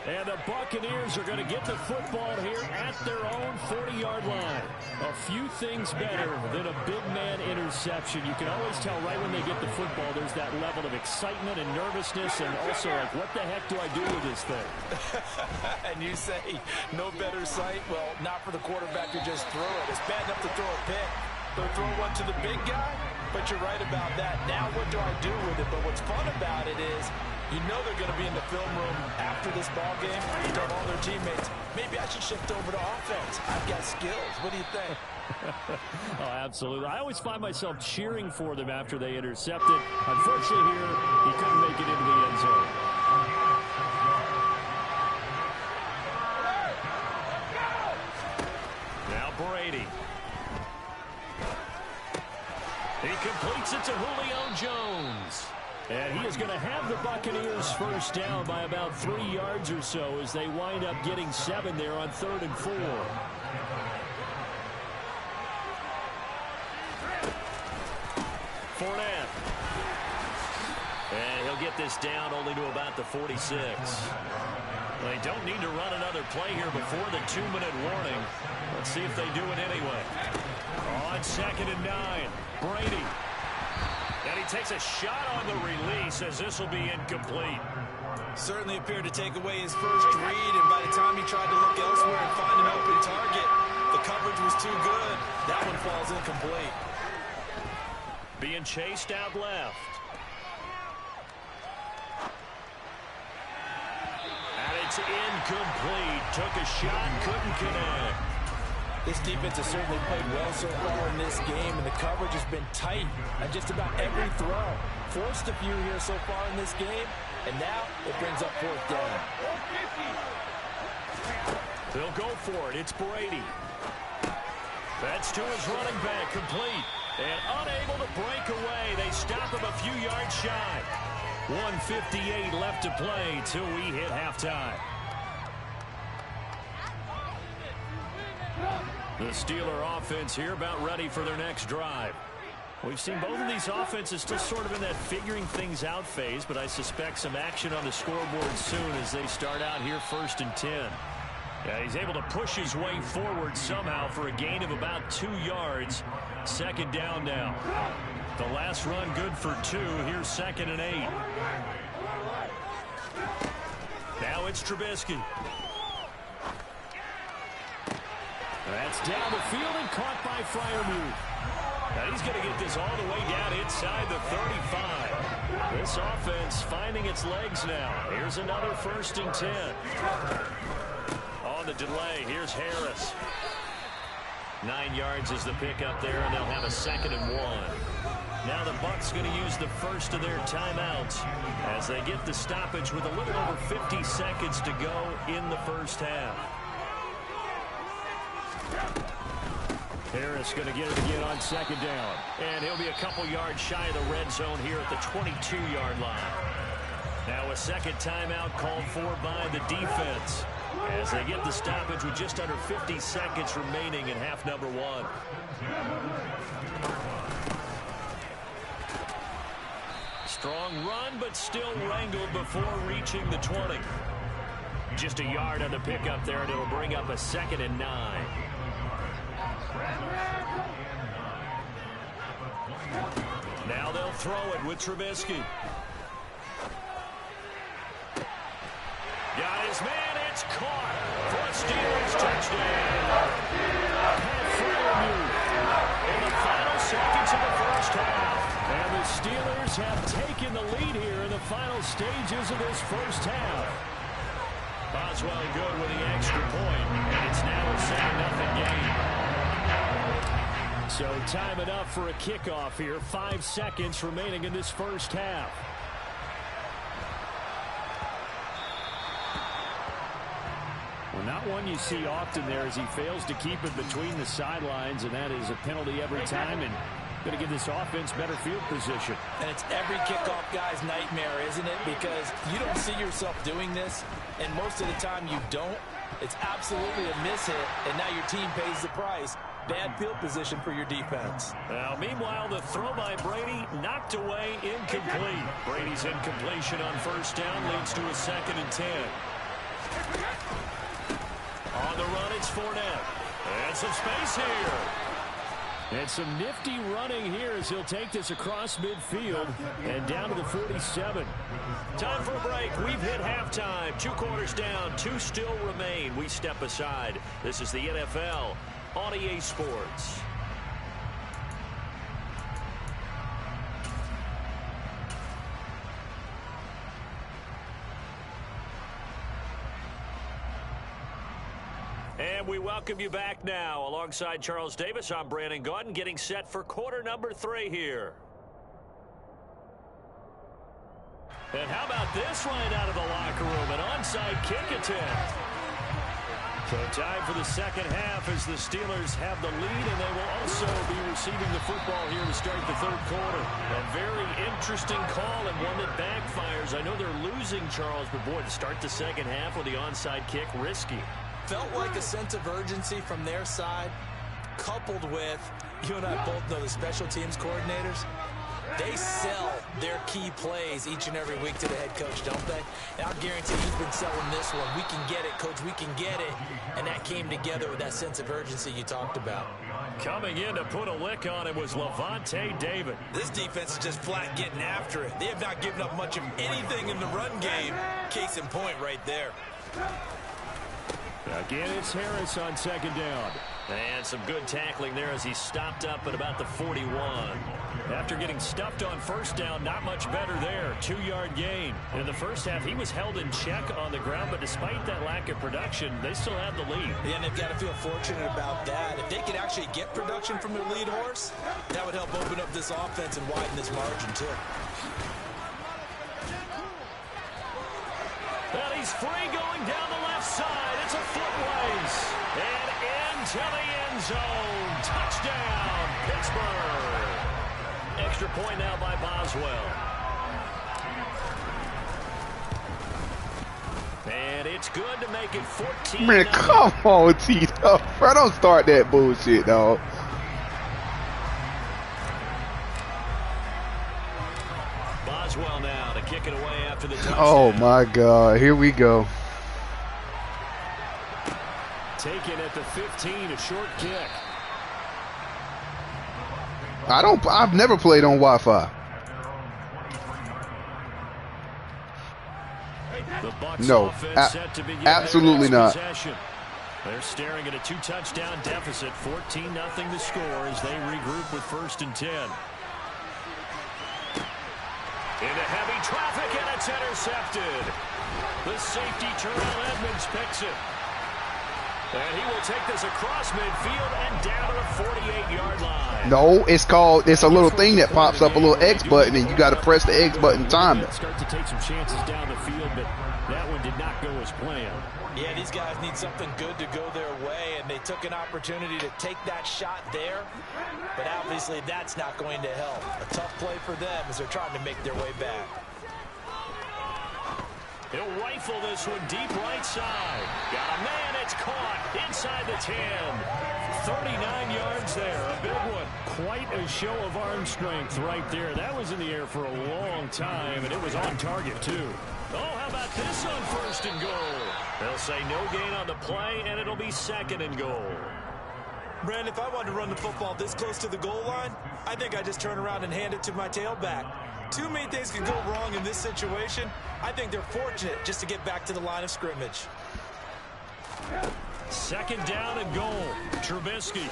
And the Buccaneers are going to get the football here at their own 40-yard line. A few things better than a big man interception. You can always tell right when they get the football, there's that level of excitement and nervousness, and also like, what the heck do I do with this thing? And you say, no better sight? Well, not for the quarterback to just throw it. It's bad enough to throw a pick. They'll throw one to the big guy, but you're right about that. Now what do I do with it? But what's fun about it is, you know they're going to be in the film room after this ball game. You know all their teammates. Maybe I should shift over to offense. I've got skills. What do you think? Oh, absolutely. I always find myself cheering for them after they intercept it. Unfortunately here, he couldn't make it into the end zone. Now Brady. He completes it to Julio Jones. And he is going to have the Buccaneers first down by about 3 yards or so as they wind up getting 7 there on 3rd and 4. Fournette. And he'll get this down only to about the 46. They don't need to run another play here before the 2-minute warning. Let's see if they do it anyway. On 2nd and 9, Brady. And he takes a shot on the release as this will be incomplete. Certainly appeared to take away his first read, and by the time he tried to look elsewhere and find an open target, the coverage was too good. That one falls incomplete. Being chased out left. And it's incomplete. Took a shot, couldn't connect. This defense has certainly played well so far in this game, and the coverage has been tight on just about every throw. Forced a few here so far in this game, and now it brings up 4th down. They'll go for it. It's Brady. That's to his running back, complete. And unable to break away. They stop him a few yards shy. 1:58 left to play till we hit halftime. The Steeler offense here about ready for their next drive. We've seen both of these offenses still sort of in that figuring things out phase, but I suspect some action on the scoreboard soon as they start out here 1st and 10. Yeah, he's able to push his way forward somehow for a gain of about 2 yards. 2nd down now. The last run good for 2. Here's 2nd and 8. Now it's Trubisky. That's down the field and caught by Freiermuth. Now he's going to get this all the way down inside the 35. This offense finding its legs now. Here's another 1st and 10. On the delay, here's Harris. 9 yards is the pickup there, and they'll have a 2nd and 1. Now the Bucs going to use the first of their timeouts as they get the stoppage with a little over 50 seconds to go in the first half. Harris going to get it again on 2nd down. And he'll be a couple yards shy of the red zone here at the 22-yard line. Now a 2nd timeout called for by the defense as they get the stoppage with just under 50 seconds remaining in half number 1. Strong run, but still wrangled before reaching the 20. Just a yard on the pickup there, and it'll bring up a 2nd and 9. Now they'll throw it with Trubisky. Got his man, it's caught for a Steelers touchdown. Pat Freiermuth In the final seconds of the first half. And the Steelers have taken the lead here in the final stages of this first half. Boswell good with the extra point, and it's now a 7-0 game. So time enough for a kickoff here. 5 seconds remaining in this first half. Well, Not one you see often there as he fails to keep it between the sidelines, and that is a penalty every time, and going to give this offense better field position. And it's every kickoff guy's nightmare, isn't it? Because you don't see yourself doing this, and most of the time you don't. It's absolutely a mishit, and now your team pays the price. Bad field position for your defense. Now, meanwhile, the throw by Brady knocked away, incomplete. Brady's incompletion on first down leads to a 2nd and 10. On the run, it's Fournette. And some space here. And some nifty running here as he'll take this across midfield and down to the 47. Time for a break. We've hit halftime. 2 quarters down. 2 still remain. We step aside. This is the NFL on EA Sports. And we welcome you back now. Alongside Charles Davis, I'm Brandon Gaudin, getting set for quarter number 3 here. And how about this right out of the locker room? An onside kick attempt. So time for the second half as the Steelers have the lead, and they will also be receiving the football here to start the third quarter. A very interesting call and one that backfires. I know they're losing, Charles, but boy, to start the second half with the onside kick, risky. Felt like a sense of urgency from their side, coupled with, you and I both know the special teams coordinators, they sell their key plays each and every week to the head coach, don't they? And I'll guarantee he's been selling this one. We can get it, coach, we can get it. And that came together with that sense of urgency you talked about. Coming in to put a lick on it was Levante David. This defense is just flat getting after it. They have not given up much of anything in the run game. Case in point right there. Again, it's Harris on second down. And some good tackling there as he stopped up at about the 41. After getting stuffed on first down, not much better there. 2-yard gain. In the first half, he was held in check on the ground, but despite that lack of production, they still have the lead. Yeah, and they've got to feel fortunate about that. If they could actually get production from their lead horse, that would help open up this offense and widen this margin, too. And he's free going down the left side. It's a foot race. And into the end zone. Touchdown, Pittsburgh. Extra point now by Boswell. And it's good to make it 14. Man, come on, Tito. Bro, don't start that bullshit, dog. Boswell now to kick it away after the touchdown. Oh, my God. Here we go. Taken at the 15, a short kick. I've never played on Wi-Fi. The Bucs No, offense set to begin absolutely their not. possession. They're staring at a 2-touchdown deficit, 14-0 to score as they regroup with 1st and 10. Into heavy traffic, and it's intercepted. The safety, Terrell Edmonds, picks it. And he will take this across midfield and down to the 48-yard line. No, it's a little thing that pops up, a little X button, and you got to press the X button to time it. Start to take some chances down the field, but that one did not go as planned. Yeah, these guys need something good to go their way, and they took an opportunity to take that shot there, but obviously that's not going to help. A tough play for them as they're trying to make their way back. He'll rifle this one deep right side. Got a man, it's caught inside the 10. 39 yards there, a big one. Quite a show of arm strength right there. That was in the air for a long time, and it was on target, too. Oh, how about this on 1st and goal? They'll say no gain on the play, and it'll be 2nd and goal. Brandon, if I wanted to run the football this close to the goal line, I think I just turn around and hand it to my tailback. Too many things can go wrong in this situation. I think they're fortunate just to get back to the line of scrimmage. 2nd down and goal. Trubisky.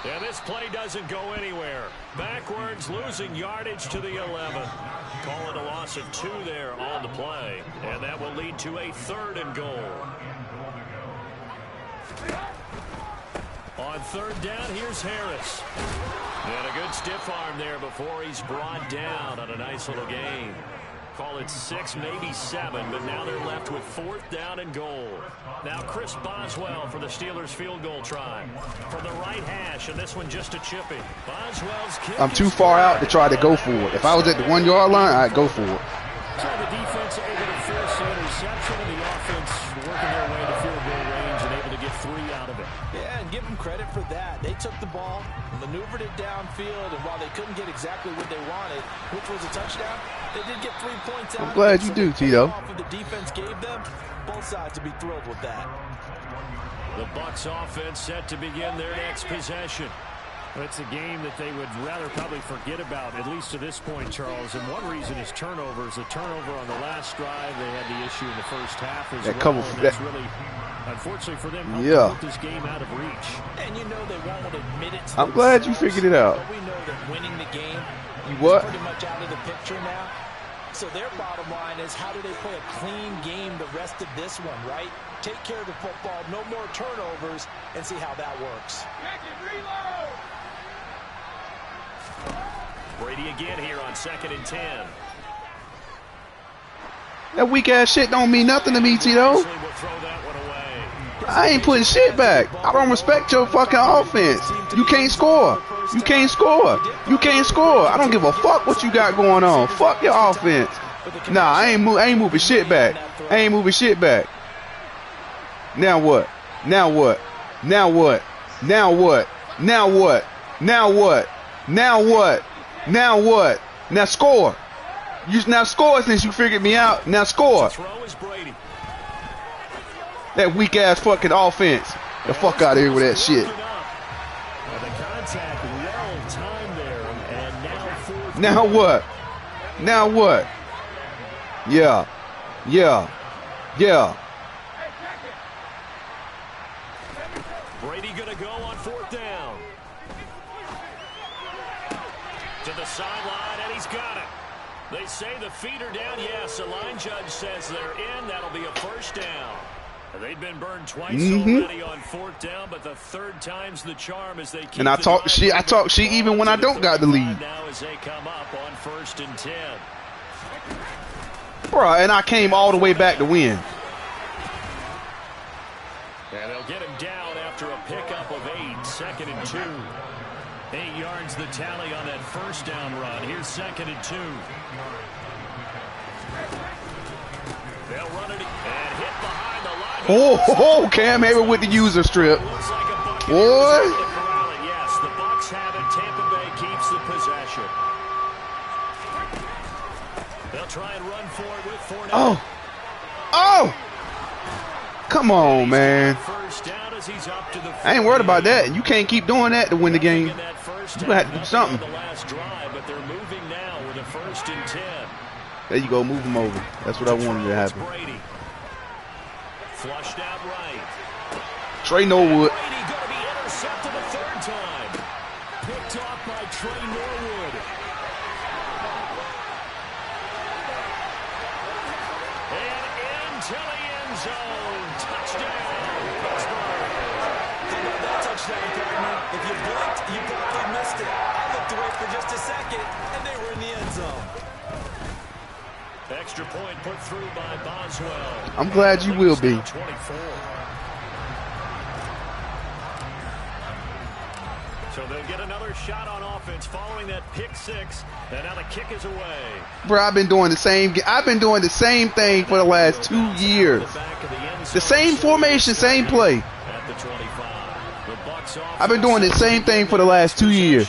And this play doesn't go anywhere. Backwards, losing yardage to the 11. Call it a loss of 2 there on the play. And that will lead to a 3rd and goal. On 3rd down, here's Harris. And a good stiff arm there before he's brought down on a nice little gain. Call it 6, maybe 7, but now they're left with 4th down and goal. Now Chris Boswell for the Steelers field goal try. From the right hash, and this one just a chippy. Boswell's kick. I'm too far out to try to go for it. If I was at the 1 yard line, I'd go for it. So the defense able to force the interception, and the offense working their way to field goal range and able to get 3 out of it. Yeah, and give them credit for that. They took the ball, maneuvered it downfield, and while they couldn't get exactly what they wanted, which was a touchdown, they did get 3 points out. I'm glad you do, Tito. The defense gave them, both sides to be thrilled with that. The Bucs offense set to begin their next possession. It's a game that they would rather probably forget about, at least to this point, Charles. And one reason is turnovers. The turnover on the last drive, they had the issue in the first half as that well. And that's really, unfortunately for them, helped put this game out of reach. And you know they won't admit it to I'm glad you figured it out. But we know that winning the game is pretty much out of the picture now. So their bottom line is, how do they play a clean game the rest of this one, right? Take care of the football, no more turnovers, and see how that works. Brady again here on 2nd and 10. That weak ass shit don't mean nothing to me, Tito. I ain't putting shit back. I don't respect your fucking offense. You can't score. You can't score. You can't score. I don't give a fuck what you got going on. Fuck your offense. Nah, I ain't moving shit back. I ain't moving shit back. Now what? Now what? Now what? Now what? Now what? Now what? Now what? Now what? Now score. You now score since you figured me out. Now score. That weak ass fucking offense. The fuck out of here with that shit. Now what? Now what? Yeah. Yeah. Yeah. Brady gonna go on 4th down. To the sideline, and he's got it. They say the feet are down. Yes, the line judge says they're in. That'll be a 1st down. They've been burned twice already on 4th down, but the 3rd time's the charm as they keep. And I talk shit. I talk shit even when I don't got the lead. Now as they come up on 1st and 10. Bruh, and I came all the way back to win. And they'll get him down after a pickup of 8. 2nd and 2. 8 yards the tally on that 1st down run. Here's 2nd and 2. They'll run it and hit behind the line. Oh, Cam Hayward with the user strip. Boy. Yes, the Bucs have it. Tampa Bay keeps the possession. They'll try and run for it with Fournette. Oh. Oh. Come on, man. I ain't worried about that. You can't keep doing that to win the game. You're going to have to do something. There you go. Move him over. That's what I wanted to happen. Flushed out right. Trey Norwood. Brady going to be intercepted a 3rd time. Picked off by Trey Norwood. And into the end zone. Touchdown, Pittsburgh. Think about that touchdown, partner. If you blinked, you probably missed it. I looked away for just a second, and they were in the end zone. Extra point put through by Boswell. I'm glad you will be. 24. So they'll get another shot on offense following that pick 6, and now the kick is away. Bro, I've been doing the same thing for the last 2 years. The same formation, same play. At the 25. I've been doing the same thing for the last 2 years.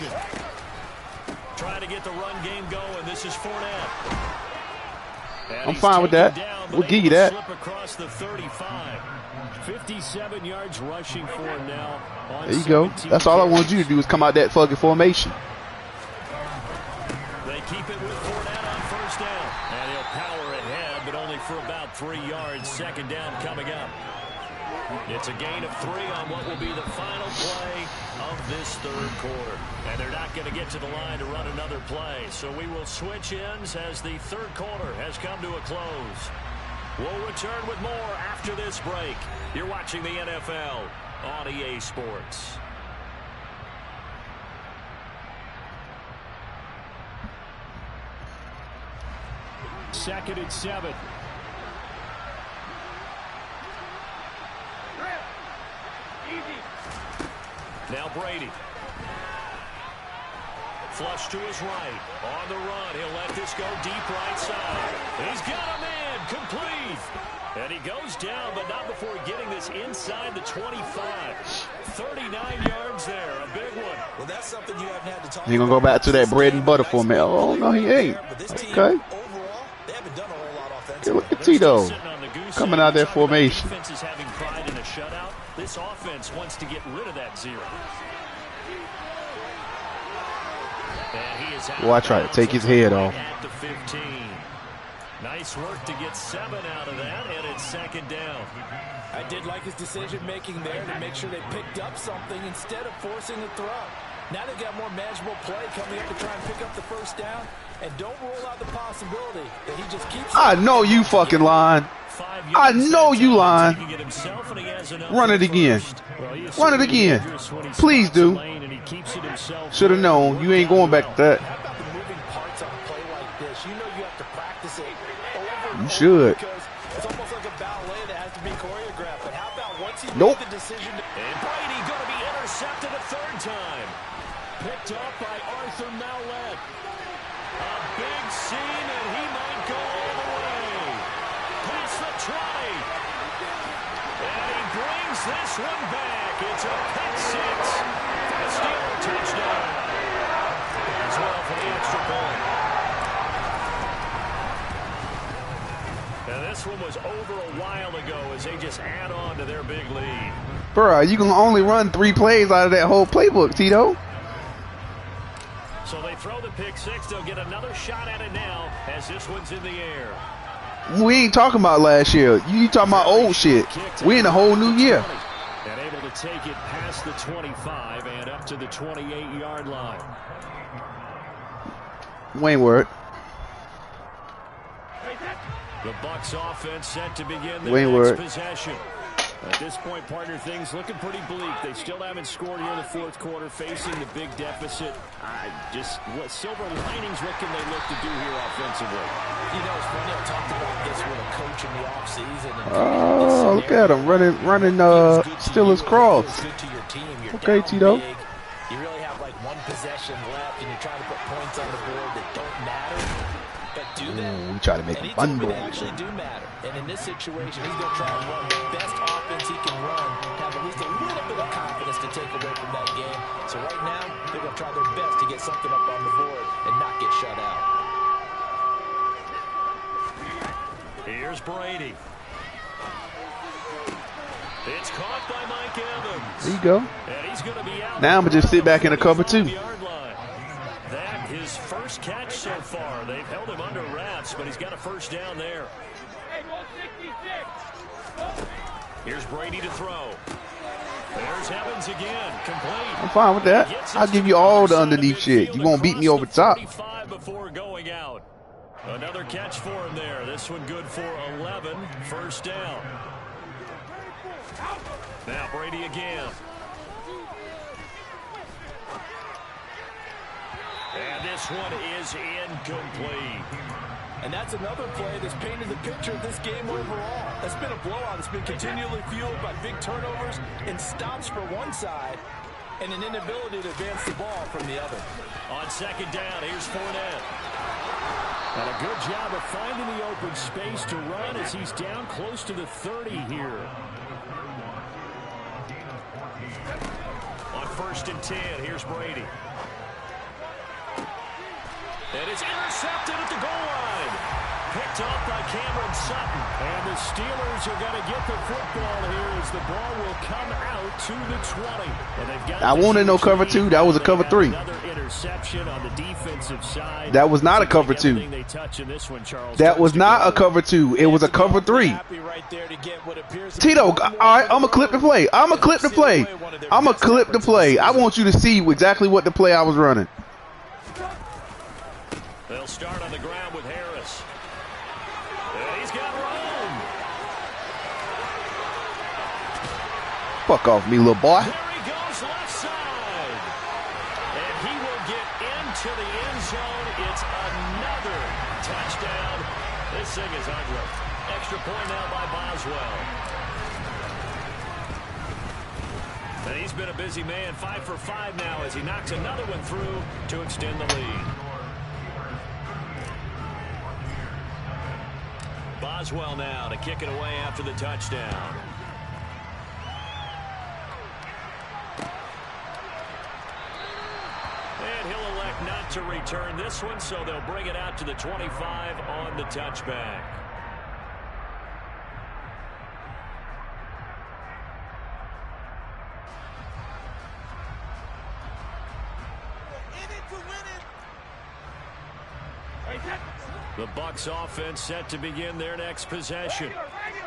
Trying to get the run game going. This is Fournette. I'm fine with that. We'll give you that. Slip across the 35. 57 yards rushing for him now. There you go. That's all I wanted you to do is come out that fucking formation. They keep it with Fournette on 1st down. And he'll power ahead, but only for about 3 yards. 2nd down coming up. It's a gain of 3 on what will be the final play of this 3rd quarter. And they're not going to get to the line to run another play. So we will switch ends as the 3rd quarter has come to a close. We'll return with more after this break. You're watching the NFL on EA Sports. 2nd and 7. Now Brady. Flush to his right. On the run. He'll let this go deep right side. He's got a man. Complete. And he goes down, but not before getting this inside the 25. 39 yards there. A big one. Well, that's something you haven't had to talk He gonna go back to that bread and butter for me. Oh, no, he ain't. Okay. Okay, look at Tito coming out of that formation. Defense is having pride in a shutout. This offense wants to get rid of that 0. Watch right, take his head off. At the 15. Nice work to get 7 out of that, and it's 2nd down. I did like his decision-making there to make sure they picked up something instead of forcing the throw. Now they've got more manageable play coming up to try and pick up the 1st down, and don't rule out the possibility that he just keeps... I know you fucking lying. I know you lying. Run it again. Run it again. Please do. Should have known. You ain't going back to that. How about the moving parts on a play like this? You know you have to practice it over and You over should. because it's almost like a ballet that has to be choreographed. But how about once he Nope. made the decision to... And Brady going to be intercepted a 3rd time. Picked up by Arthur Mallett. A big scene, and he might go all the way. Past the 20. And he brings this one back. It's a pick 6. The Steeler touchdown. As well for the extra point. And this one was over a while ago as they just add on to their big lead. Bruh, you can only run 3 plays out of that whole playbook, Tito. So they throw the pick 6. They'll get another shot at it now as this one's in the air. We ain't talking about last year. You talking about old shit. We in a whole new year. And able to take it past the 25 and up to the 28-yard line. Wayne Word. The Bucs offense set to begin their Wayne next Word. possession. At this point, partner, things looking pretty bleak. They still haven't scored here in the 4th quarter, facing the big deficit. What silver linings, what can they look to do here offensively? You know, it's funny, I talked about this with a coach in the offseason. Oh, look at him running Steelers cross. Okay, Tito. You really have like one possession left, and you're trying to put points on the board that don't matter. But do that. We try to make And them he fun told me they balls. actually do matter. And in this situation, he's going to try and run the best offense he can run, have at least a little bit of confidence to take away from that game. So right now, they're going to try their best to get something up on the board and not get shut out. Here's Brady. It's caught by Mike Evans. There you go. And he's going to be out. Now I'm gonna just sit back in the cover 2. That his first catch so far. They've held him under wraps, but he's got a 1st down there. Here's Brady to throw. There's Evans again, complete. I'm fine with that. I'll give you all the underneath shit. You won't beat me over the top. Before going out. Another catch for him there. This one good for 11. 1st down. Now Brady again. And this one is incomplete. And that's another play that's painted the picture of this game overall. That's been a blowout. It's been continually fueled by big turnovers and stops for one side and an inability to advance the ball from the other. On 2nd down, here's Fournette. And a good job of finding the open space to run as he's down close to the 30 here. On 1st and 10, here's Brady. And it's intercepted at the goal line. Picked off by Cameron Sutton. And the Steelers are going to get the football here as the ball will come out to the 20. And they've got I wanted no cover 2. That was a cover 3. Another interception on the defensive side. That was not a cover 2. That was not a cover 2. It was a cover 3. Tito, all right, I'm going to clip the play. I'm going to clip the play. I'm going to clip the play. I want you to see exactly what the play I was running. They'll start on the ground with Harris. And he's got room. Fuck off me, little boy. There he goes left side. And he will get into the end zone. It's another touchdown. This thing is ugly. Extra point now by Boswell. And he's been a busy man. 5 for 5 now as he knocks another one through to extend the lead. Boswell now to kick it away after the touchdown. And he'll elect not to return this one, so they'll bring it out to the 25 on the touchback. The Bucs offense set to begin their next possession.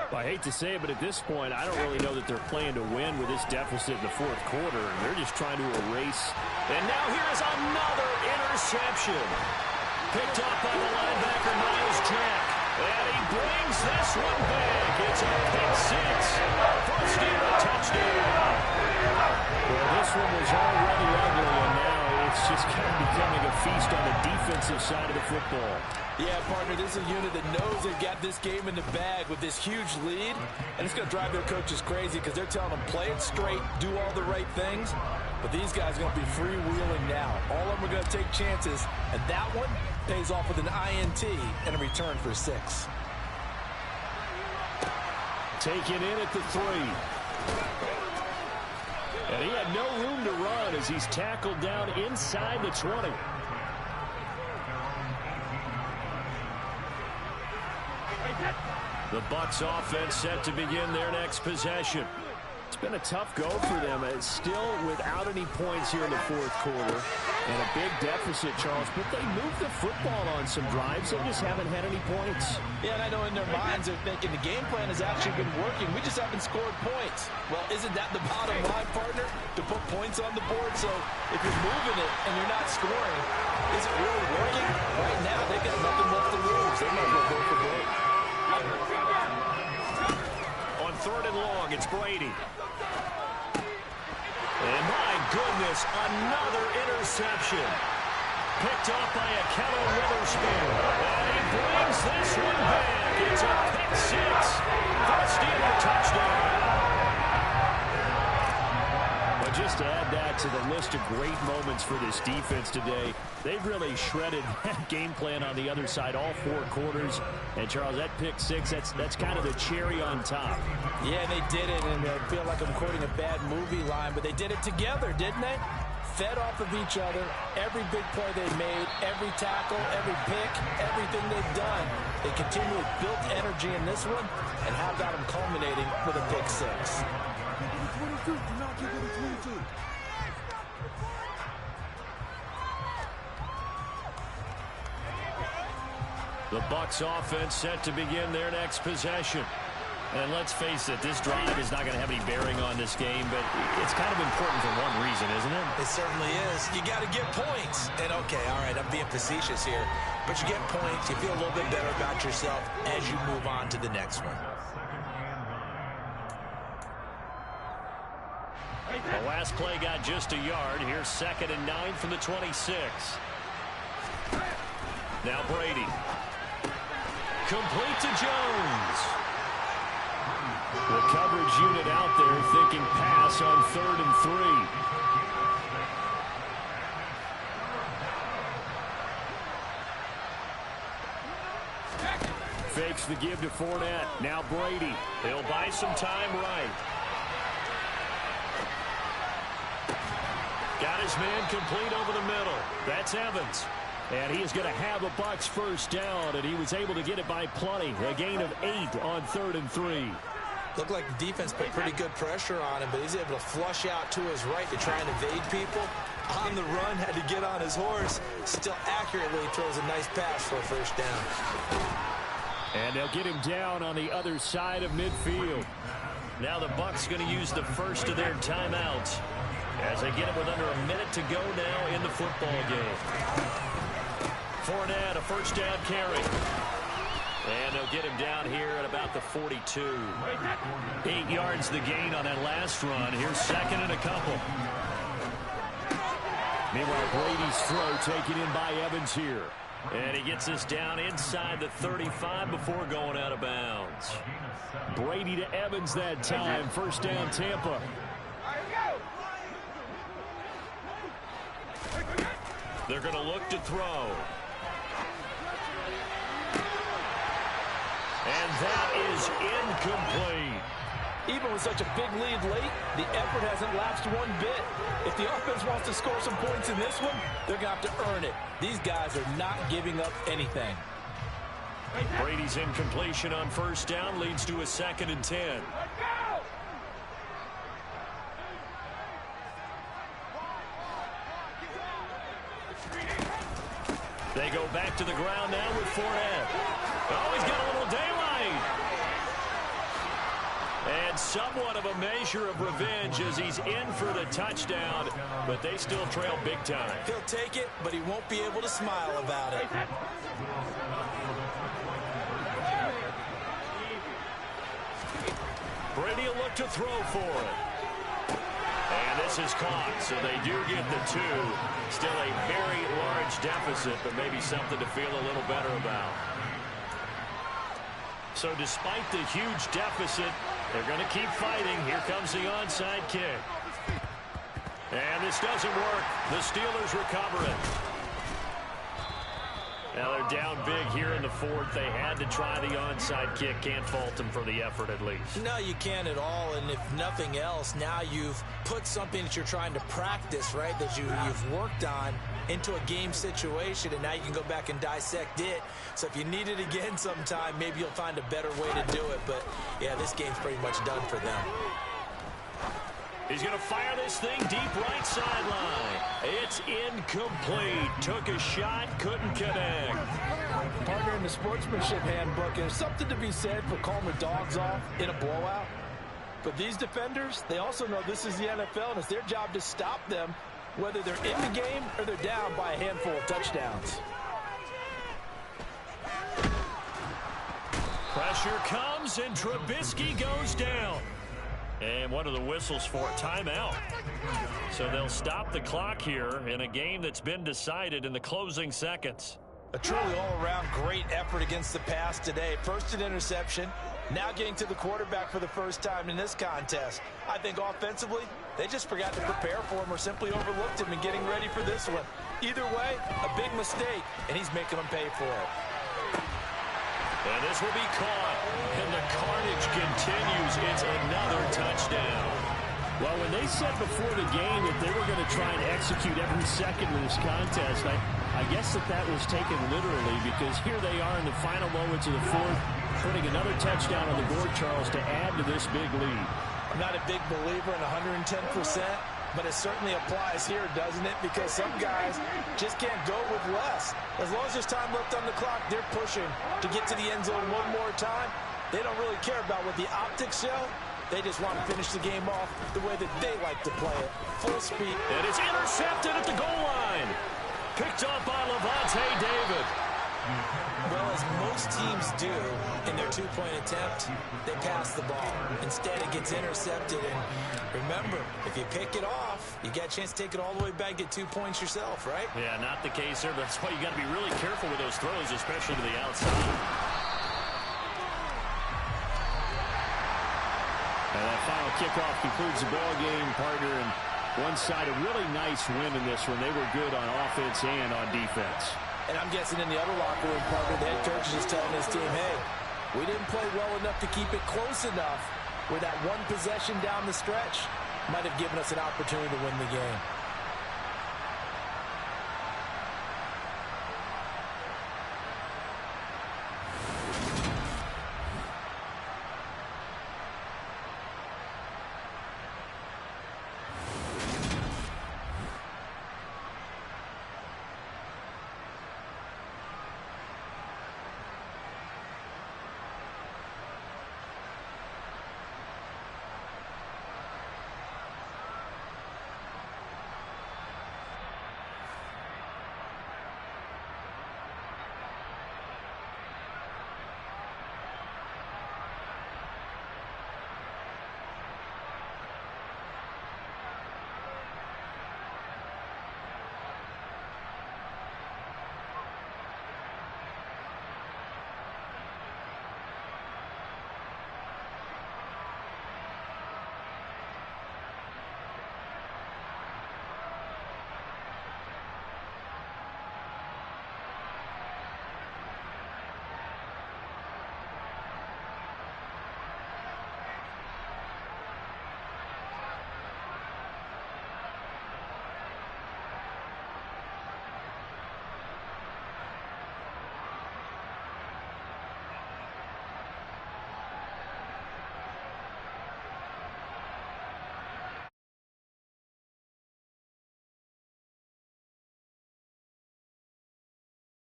Well, I hate to say it, but at this point, I don't really know that they're playing to win with this deficit in the fourth quarter. They're just trying to erase. And now here's another interception. Picked up by the linebacker, Miles Jack. And he brings this one back. It's a pick six. First Steeler touchdown. Well, this one was already ugly, and now it's just kind of becoming a feast on the defensive side of the football. Yeah, partner, this is a unit that knows they've got this game in the bag with this huge lead, and it's going to drive their coaches crazy because they're telling them play it straight, do all the right things, but these guys are going to be freewheeling now. All of them are going to take chances, and that one pays off with an INT and a return for 6. Taken in at the 3. And he had no room to run as he's tackled down inside the 20. The Bucs offense set to begin their next possession. It's been a tough go for them. It's still without any points here in the fourth quarter. And a big deficit, Charles. But they moved the football on some drives. They just haven't had any points. Yeah, and I know in their minds they're thinking the game plan has actually been working. We just haven't scored points. Well, isn't that the bottom line, partner? To put points on the board? So if you're moving it and you're not scoring, is it really working? Right now, they've got nothing left to lose. They might as well go for broke. On 3rd and long, it's Brady. And my goodness, another interception. Picked up by a Keller Witherspoon. And he brings this one back. It's a pick six. First Steeler touchdown. But just to add that to the list of great moments for this defense today, they've really shredded that game plan on the other side all 4 quarters. And, Charles, that pick six, that's kind of the cherry on top. Yeah, they did it, and I feel like I'm quoting a bad movie line, but they did it together, didn't they? Fed off of each other, every big play they made, every tackle, every pick, everything they've done. They continually built energy in this one, and how about them culminating with a pick six? The Bucs offense set to begin their next possession. And let's face it, this drive is not going to have any bearing on this game, but it's kind of important for one reason, isn't it? It certainly is. You got to get points. And, okay, all right, I'm being facetious here. But you get points, you feel a little bit better about yourself as you move on to the next one. The last play got just a yard. Here's 2nd and 9 from the 26. Now Brady. Complete to Jones. The coverage unit out there thinking pass on 3rd and 3. Fakes the give to Fournette. Now Brady. He'll buy some time right. Got his man complete over the middle. That's Evans. And he is going to have a Bucs first down, and he was able to get it by plenty. A gain of 8 on 3rd and 3. Looked like the defense put pretty good pressure on him, but he's able to flush out to his right to try and evade people. On the run, had to get on his horse. Still accurately throws a nice pass for a first down. And they'll get him down on the other side of midfield. Now the Bucs going to use the first of their timeouts as they get it with under a minute to go now in the football game. Fournette, a first down carry. And they'll get him down here at about the 42. 8 yards the gain on that last run. Here's 2nd and a couple. Meanwhile, Brady's throw taken in by Evans here. And he gets us down inside the 35 before going out of bounds. Brady to Evans that time. First down, Tampa. They're going to look to throw. And that is incomplete. Even with such a big lead late, the effort hasn't lapsed one bit. If the offense wants to score some points in this one, they're going to have to earn it. These guys are not giving up anything. Brady's incompletion on first down leads to a 2nd and 10. They go back to the ground now with Fournette. Oh, he's got a little daylight. And somewhat of a measure of revenge as he's in for the touchdown, but they still trail big time. He'll take it, but he won't be able to smile about it. Brady will look to throw for it. And this is caught, so they do get the 2. Still a very large deficit, but maybe something to feel a little better about. So despite the huge deficit, they're going to keep fighting. Here comes the onside kick. And this doesn't work. The Steelers recover it. Now they're down big here in the 4th. They had to try the onside kick. Can't fault them for the effort at least. No, you can't at all. And if nothing else, now you've put something that you're trying to practice, right, that you've worked on into a game situation, and now you can go back and dissect it. So if you need it again sometime, maybe you'll find a better way to do it. But, yeah, this game's pretty much done for them. He's going to fire this thing deep right sideline. It's incomplete. Took a shot, couldn't connect. Partner, in the sportsmanship handbook, there's something to be said for calling the dogs off in a blowout. But these defenders, they also know this is the NFL, and it's their job to stop them, whether they're in the game or they're down by a handful of touchdowns. Pressure comes, and Trubisky goes down. And one of the whistles for timeout. So they'll stop the clock here in a game that's been decided in the closing seconds. A truly all-around great effort against the pass today. First an interception, now getting to the quarterback for the first time in this contest. I think offensively, they just forgot to prepare for him or simply overlooked him in getting ready for this one. Either way, a big mistake, and he's making them pay for it. And this will be caught, and the carnage continues. It's another touchdown. Well, when they said before the game that they were going to try and execute every second of this contest, I guess that was taken literally, because here they are in the final moments of the 4th, putting another touchdown on the board, Charles, to add to this big lead. I'm not a big believer in 110%, but it certainly applies here, doesn't it? Because some guys just can't go with less. As long as there's time left on the clock, they're pushing to get to the end zone one more time. They don't really care about what the optics show. They just want to finish the game off the way that they like to play it. Full speed. And it's intercepted at the goal line. Picked up by Levante David. Well, as most teams do in their two-point attempt, they pass the ball. Instead, it gets intercepted. And remember, if you pick it off, you got a chance to take it all the way back, get 2 points yourself, right? Yeah, not the case here. That's why you got to be really careful with those throws, especially to the outside. And that final kickoff concludes the ball game, partner. And one side, a really nice win in this one. They were good on offense and on defense. And I'm guessing in the other locker room, partner, the head coach is just telling his team, hey, we didn't play well enough to keep it close enough where that one possession down the stretch might have given us an opportunity to win the game.